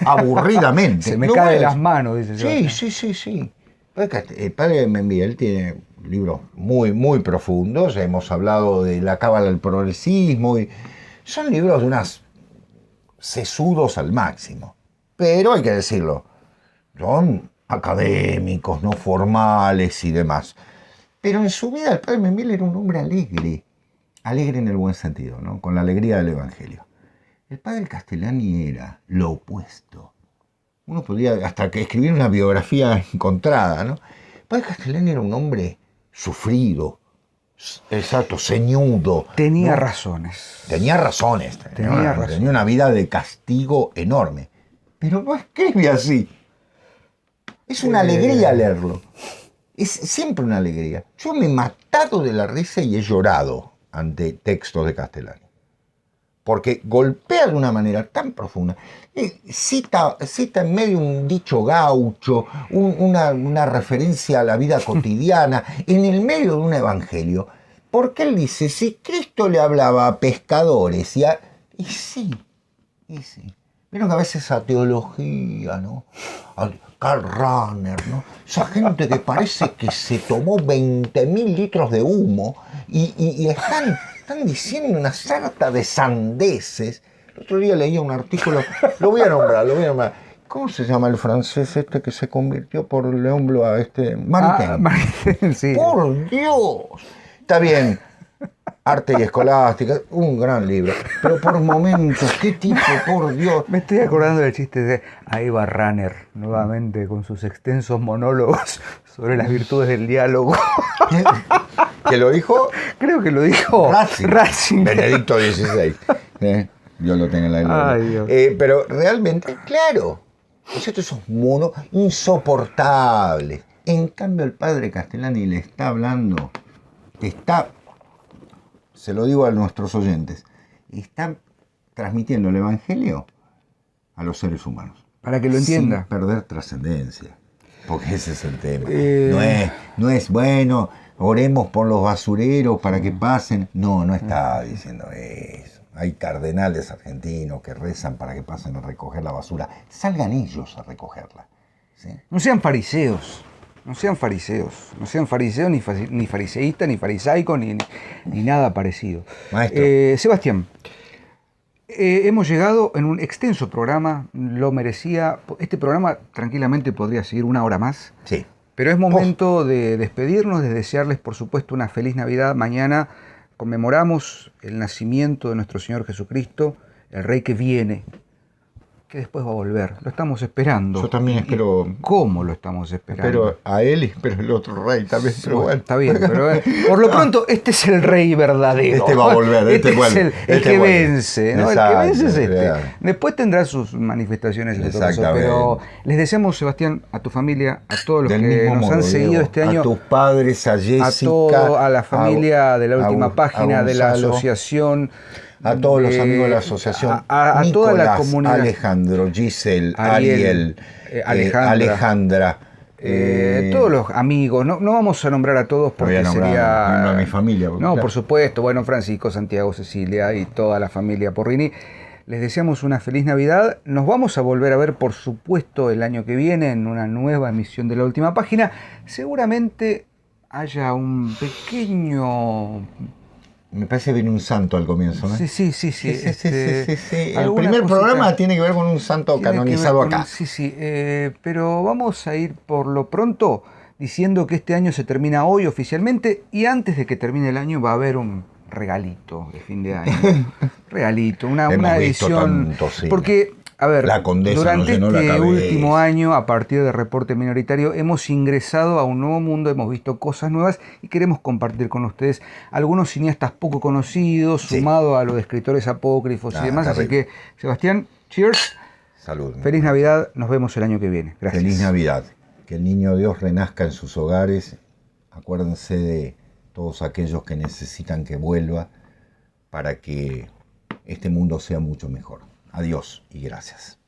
aburridamente. Se me cae de las manos, dice Sí, sí. El padre Membiel tiene libros muy, muy profundos. Hemos hablado de la cábala del progresismo. Y son libros de unas sesudos al máximo. Pero hay que decirlo, son académicos, no formales y demás. Pero en su vida el padre Membiel era un hombre alegre en el buen sentido, ¿no? Con la alegría del Evangelio. El padre Castellani era lo opuesto. Uno podría hasta que escribir una biografía encontrada, ¿no? El padre Castellani era un hombre sufrido, exacto, ceñudo. Tenía ¿no? razones. Tenía una vida de castigo enorme. Pero no escribe así. Es una alegría leerlo. Es siempre una alegría. Yo me he matado de la risa y he llorado ante textos de Castellani. Porque golpea de una manera tan profunda. Cita en medio un dicho gaucho, una referencia a la vida cotidiana, en el medio de un evangelio. Porque él dice, si Cristo le hablaba a pescadores y sí. Vieron que a veces esa teología, ¿no? A Karl Rahner, ¿no? Esa gente que parece que se tomó 20.000 litros de humo y están diciendo una sarta de sandeces. El otro día leía un artículo, lo voy a nombrar. ¿Cómo se llama el francés este que se convirtió por el hombro a Maritain? Maritain, sí. ¡Por Dios! Está bien. Arte y Escolástica, un gran libro. Pero por momentos, qué tipo, por Dios. Me estoy acordando del chiste de ahí va Runner, nuevamente con sus extensos monólogos sobre las virtudes del diálogo. ¿Que lo dijo? Creo que lo dijo Ratzinger. Benedicto XVI. Dios lo tenga en la gloria. Pero realmente, claro, esos monos insoportables. En cambio, el padre Castellani le está hablando, se lo digo a nuestros oyentes, está transmitiendo el Evangelio a los seres humanos. Para que lo entienda. Sin perder trascendencia. Porque ese es el tema. No es bueno, oremos por los basureros para que pasen. No está diciendo eso. Hay cardenales argentinos que rezan para que pasen a recoger la basura. Salgan ellos a recogerla. ¿Sí? No sean fariseos. No sean fariseos, ni fariseístas, ni farisaicos, ni nada parecido. Maestro. Sebastián, hemos llegado en un extenso programa, lo merecía. Este programa tranquilamente podría seguir 1 hora más. Sí. Pero es momento de despedirnos, de desearles, por supuesto, una feliz Navidad. Mañana conmemoramos el nacimiento de nuestro Señor Jesucristo, el Rey que viene, que después va a volver. Lo estamos esperando. Yo también espero. ¿Cómo lo estamos esperando? Espero a él y espero el otro rey también. Pero bueno. Está bien, pero por lo pronto este es el rey verdadero. Este va a volver, este vuelve. El que vence, ¿no? Exacto, el que vence es este. Claro. Después tendrá sus manifestaciones y todo eso, pero les deseamos, Sebastián, a tu familia, a todos los que nos han seguido este año. A tus padres, a Jessica. A la familia de la última página, de la asociación. A todos los amigos de la asociación. A Nicolás, toda la comunidad. Alejandro, Giselle, Ariel, Alejandra. Todos los amigos, no vamos a nombrar a todos porque sería... a mi familia. No, claro. Por supuesto, bueno, Francisco, Santiago, Cecilia y toda la familia Porrini. Les deseamos una feliz Navidad. Nos vamos a volver a ver, por supuesto, el año que viene en una nueva emisión de La Última Página. Seguramente haya un pequeño... Me parece que viene un santo al comienzo, ¿no? Sí. El primer programa tiene que ver con un santo canonizado acá. Pero vamos a ir por lo pronto diciendo que este año se termina hoy oficialmente y antes de que termine el año va a haber un regalito de fin de año. Regalito, una edición. Tanto, sí. Porque, a ver, durante este último año, a partir de Reporte Minoritario, hemos ingresado a un nuevo mundo, hemos visto cosas nuevas y queremos compartir con ustedes algunos cineastas poco conocidos, sumado a los de escritores apócrifos y demás. Así que, Sebastián, cheers. Salud. Feliz Navidad, nos vemos el año que viene. Gracias. Feliz Navidad. Que el niño Dios renazca en sus hogares acuérdense de todos aquellos que necesitan que vuelva para que este mundo sea mucho mejor. Adiós y gracias.